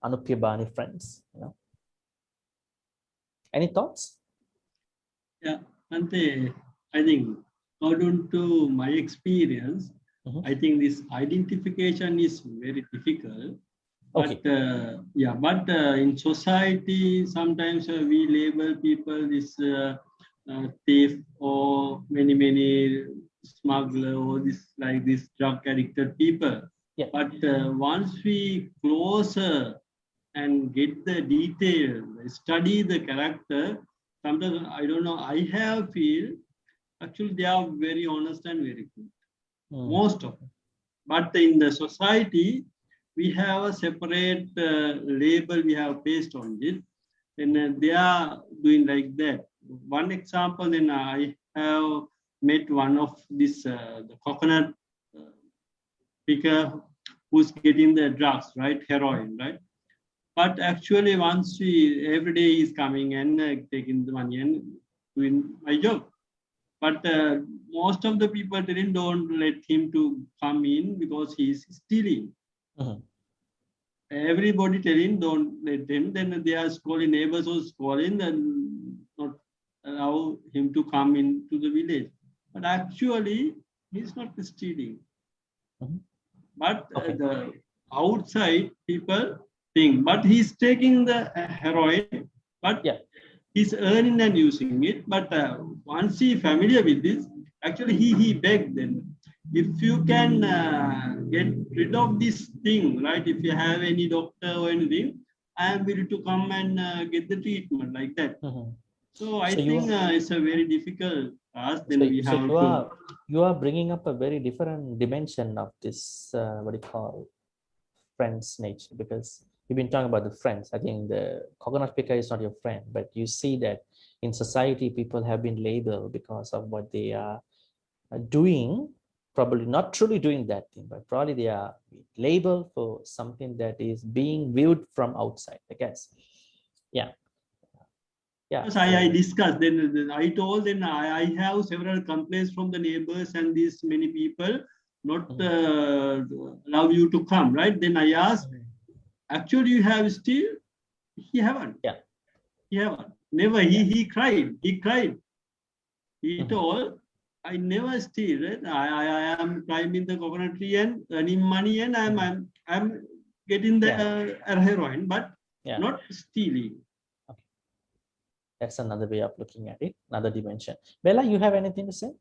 Anupyabani friends? Any thoughts? Yeah, Bhante, I think according to my experience, I think this identification is very difficult. But in society, sometimes we label people this thief or many smuggler or this drug addicted people. Yeah. But once we closer and get the detail, study the character, sometimes I don't know, I have feel actually they are very honest and very good. Most of them. But in the society, we have a separate label we have based on it, and they are doing like that. One example, then I have met one of this the coconut picker who's getting the drugs, right, heroin, right? But actually, once every day he's coming and taking the money and doing my job. But most of the people don't let him to come in because he's stealing. Everybody telling don't let him. Then they are calling, neighbors are calling and not allow him to come into the village. But actually, he's not stealing. But the outside people think, but he's taking the heroin, but he's earning and using it. But once he familiar with this, actually he begged them, if you can get rid of this thing, right? If you have any doctor or anything, I am willing to come and get the treatment like that. So I think it's a very difficult task. Then we have you are bringing up a very different dimension of this what do you call friends nature, because you've been talking about the friends. I think the coconut picker is not your friend, but you see that in society people have been labeled because of what they are doing, probably not truly doing that thing, but probably they are labeled for something that is being viewed from outside, I guess. Yeah. Yes, I discussed, then I told, then I have several complaints from the neighbors and these many people not allow you to come, right? Then I asked, actually you have still? He haven't. Yeah. He haven't. Never. He cried. He told, I never steal, right? I am climbing the coconut tree and earning money, and I'm getting the heroin, but not stealing. Okay. That's another way of looking at it, another dimension. Bella, you have anything to say?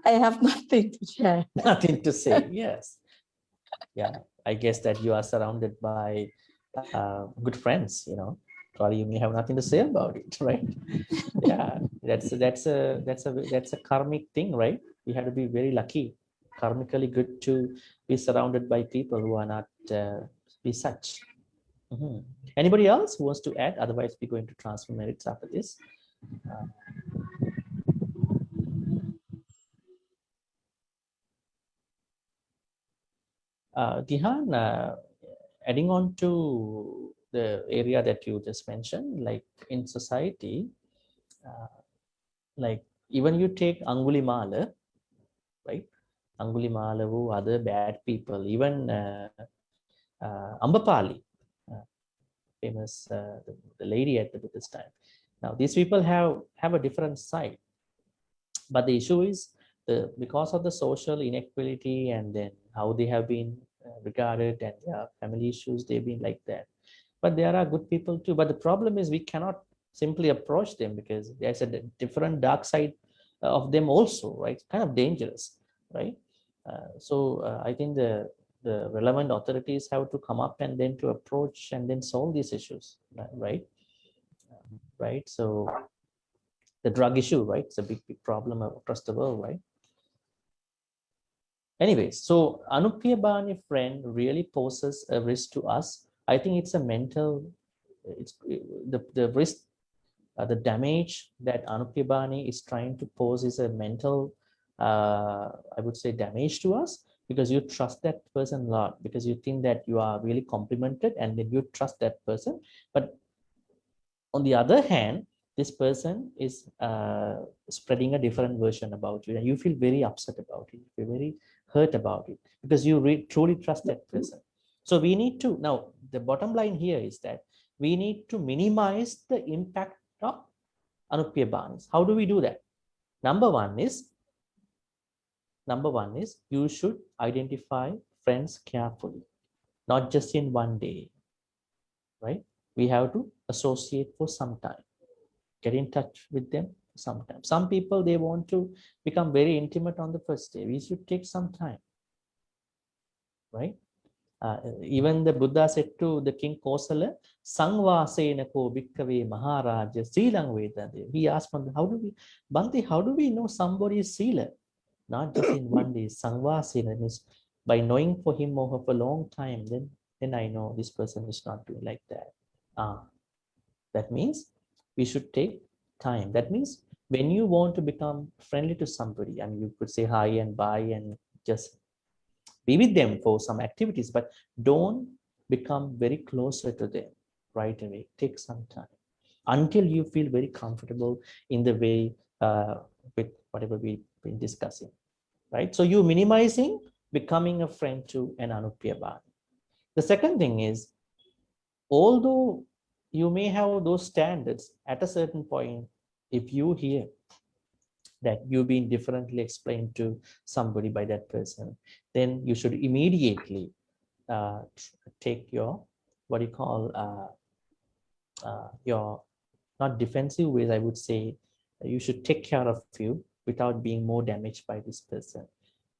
I have nothing to share. Nothing to say. Yes. Yeah, I guess that you are surrounded by good friends. Probably you may have nothing to say about it, right? Yeah, that's a karmic thing, right? We have to be very lucky, karmically good to be surrounded by people who are not be such. Anybody else who wants to add? Otherwise, we're going to transfer merits after this. Dihan, adding on to the area that you just mentioned, like in society, like even you take Angulimala, right? Angulimala, who other bad people, even Ambapali, famous the lady at the Buddhist time. Now these people have a different side, but the issue is because of the social inequality and then how they have been regarded and their family issues, they've been like that. But there are good people too. But the problem is we cannot simply approach them because there's a different dark side of them also, right? It's kind of dangerous, right? So I think the relevant authorities have to come up and then to approach and then solve these issues, right? Right. So the drug issue, right? It's a big problem across the world, right? Anyway, so Anuppiyabani friend really poses a risk to us. I think it's a mental, it's the risk, the damage that Anuppiyabani is trying to pose is a mental, I would say, damage to us, because you trust that person a lot, because you think that you are really complimented and then you trust that person. But on the other hand, this person is spreading a different version about you, and you feel very upset about it. You're very hurt about it because you truly trust that person. So we need to, now the bottom line here is that we need to minimize the impact of Anuppiyabhanis. How do we do that? Number one is you should identify friends carefully, not just in one day, right? We have to associate for some time, get in touch with them sometime. Some people, they want to become very intimate on the first day. We should take some time, right? Even the Buddha said to the king Kosala, Sangvasena ko bhikkave maharaja silang vedante. He asked Bhante, how do we know somebody is sila? Not just in one day. Sangvasena means by knowing for him or her for a long time, then I know this person is not doing like that. That means we should take time. That means when you want to become friendly to somebody, I mean, you could say hi and bye and just be with them for some activities, but don't become very closer to them right away. Take some time until you feel very comfortable in the way with whatever we've been discussing, right? So you're minimizing becoming a friend to an Anuppiyabhani. The second thing is, although you may have those standards, at a certain point, if you hear that you've been differently explained to somebody by that person, then you should immediately take your, what you call, your, not defensive ways, I would say, you should take care of you without being more damaged by this person,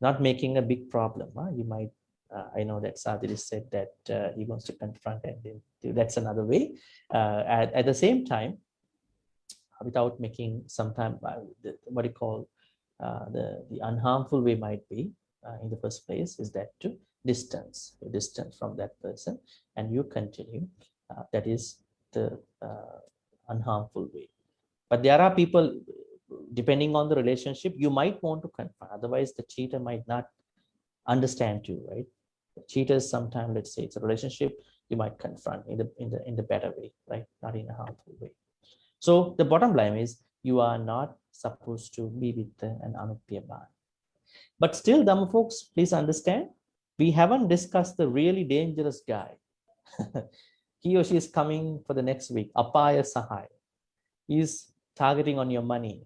not making a big problem. You might, I know that Sadhiri said that he wants to confront, and then that's another way. At the same time, without making sometimes what you call the unharmful way might be in the first place is that to distance from that person, and you continue. That is the unharmful way. But there are people, depending on the relationship, you might want to confront. Otherwise, the cheater might not understand you, right? The cheaters sometimes, let's say it's a relationship, you might confront in the better way, right? Not in a harmful way. So the bottom line is you are not supposed to be with an Anuppiyabhani. But still, Dhamma folks, please understand, we haven't discussed the really dangerous guy. He or she is coming for the next week, Apaya Sahaya. He is targeting on your money.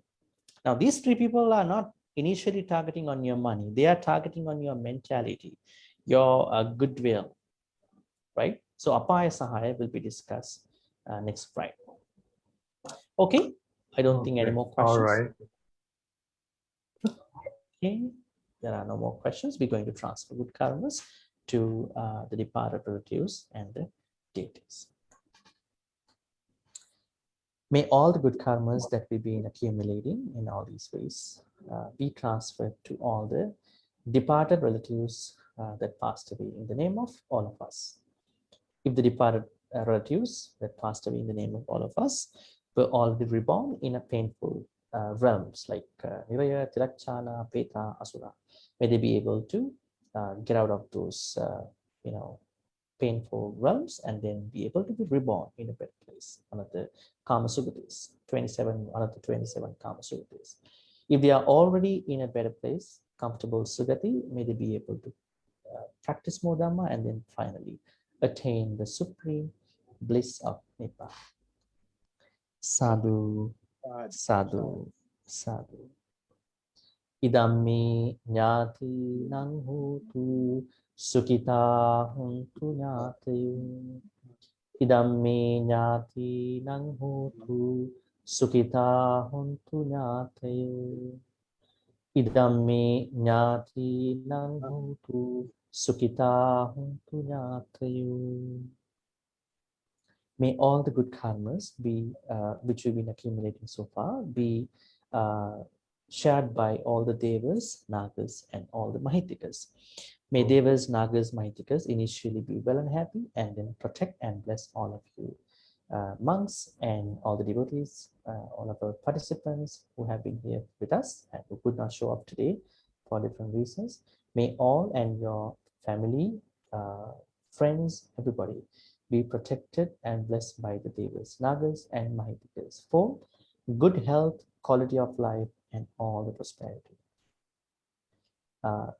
Now, these three people are not initially targeting on your money. They are targeting on your mentality, your goodwill, right? So Apaya Sahaya will be discussed next Friday. Okay, I don't think any more questions. All right. Okay, there are no more questions. We're going to transfer good karmas to the departed relatives and the deities. May all the good karmas that we've been accumulating in all these ways be transferred to all the departed relatives that passed away in the name of all of us. If the departed relatives that passed away in the name of all of us were already reborn in a painful realms like Niraya, Ti-Ratana, Peta, Asura, may they be able to get out of those painful realms and then be able to be reborn in a better place, one of the Kama Sugatis, one of the 27 Kama Sugatis. If they are already in a better place, comfortable Sugati, may they be able to practice more Dhamma and then finally attain the supreme bliss of Nibbana. Sadhu, sadhu, sadhu. Idammi nyati nang hotu sukita huntu nyatayu. Idammi nyati nang hotu sukita huntu nyatayu. Idammi nyati nang hotu Sukita hontu ñātayo. May all the good karmas be, which we've been accumulating so far, be shared by all the devas, nagas, and all the mahitikas. May devas, nagas, mahitikas initially be well and happy, and then protect and bless all of you, monks and all the devotees, all of our participants who have been here with us and who could not show up today for different reasons. May all and your family, friends, everybody be protected and blessed by the devas, nagas, and mahitikas for good health, quality of life, and all the prosperity.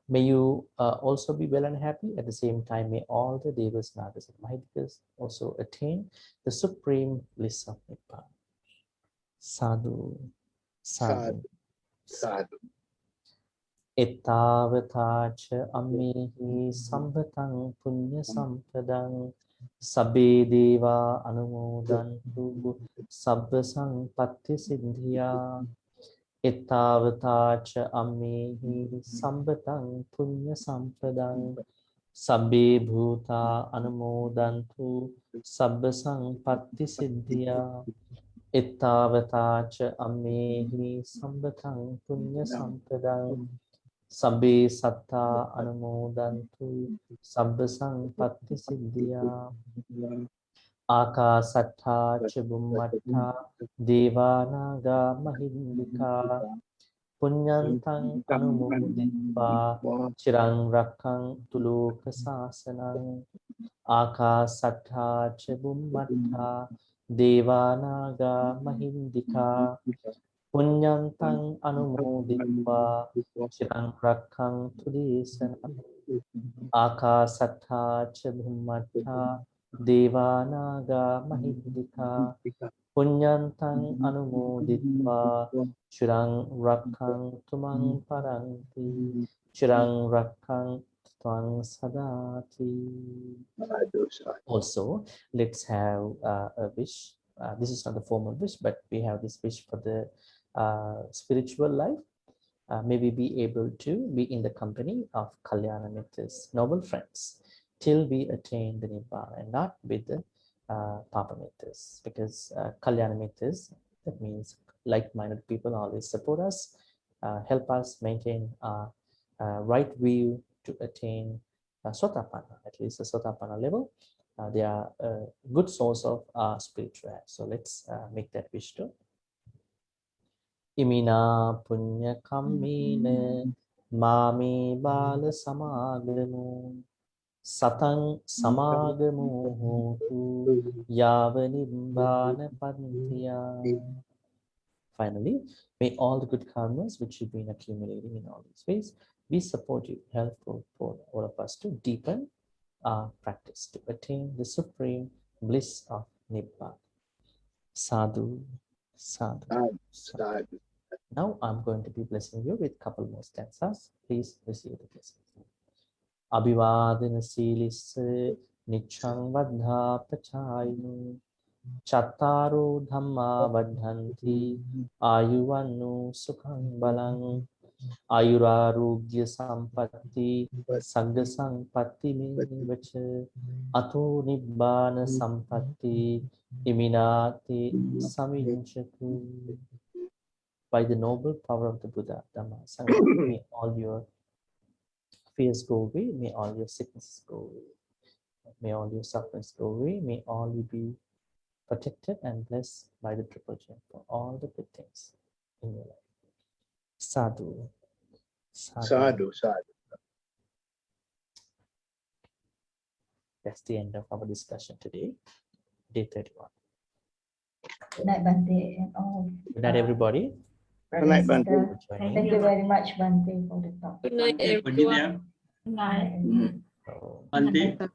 May you also be well and happy. At the same time, may all the devas, nagas, and mahitikas also attain the supreme bliss of Nibbana. Sadhu, sadhu, sadhu. Ettavatacha ammehi sambhatang punya sampadang sabbe deva anumodantu sabba sampatti siddhya. Ettavatacha ammehi sambhatang punya sampadang sabbe bhuta anumodantu sabba sampatti siddhya. Ettavatacha ammehi sambhatang punya sampadang sabbe satta anumodantu sabba sampatti siddhya. Akasattha ca bummattha devanaga mahindika punyantang anumoditva chirang rakkhantु loka sasanang. Akasattha ca bummattha devanaga mahindika punyantang anumoditva chirang rakkhanttu desanam. Akasattha ca bummattha devanaga mahindika punyantang anumoditva chirang rakkhanttu mang paranti chirang rakkhanttu tvang sadati. Also, let's have a wish. This is not the formal wish, but we have this wish for the spiritual life. May we be able to be in the company of Kalyana Mitras, noble friends, till we attain the Nibbana, and not with the Papa Mitras, because Kalyana Mitras, that means like-minded people always support us, help us maintain our right view to attain Sotapanna, at least the Sotapanna level. They are a good source of spirituality. So let's make that wish too. Imina punya kammina mami bala samagamu satang samagamu hotu yava nibbana pantiya. Finally, may all the good karmas which you've been accumulating in all these ways be supportive, helpful for all of us to deepen our practice to attain the supreme bliss of Nibbana. Sadhu, sadhu, sadhu. Now I'm going to be blessing you with a couple more stanzas. Please receive the blessing. Abhivadana silisse nichang vadha pachayinu chattaro dhamma vadhanti ayuvannu sukhang balang ayurarogya sampatti sagga sampatti mevacha ato nibbana sampatti iminati saminchatu. By the noble power of the Buddha, Dhamma, Sangha, may all your fears go away, may all your sicknesses go away, may all your sufferings go away, may all you be protected and blessed by the Triple Gem for all the good things in your life. Sadhu, sadhu. Sadhu, sadhu. That's the end of our discussion today, day 31. Good night, Bhante, and all. Good night, everybody. Good night, Bhante. Thank you very much, Bhante, for the talk. Good night, Good everyone. night. Night. So, Bhante.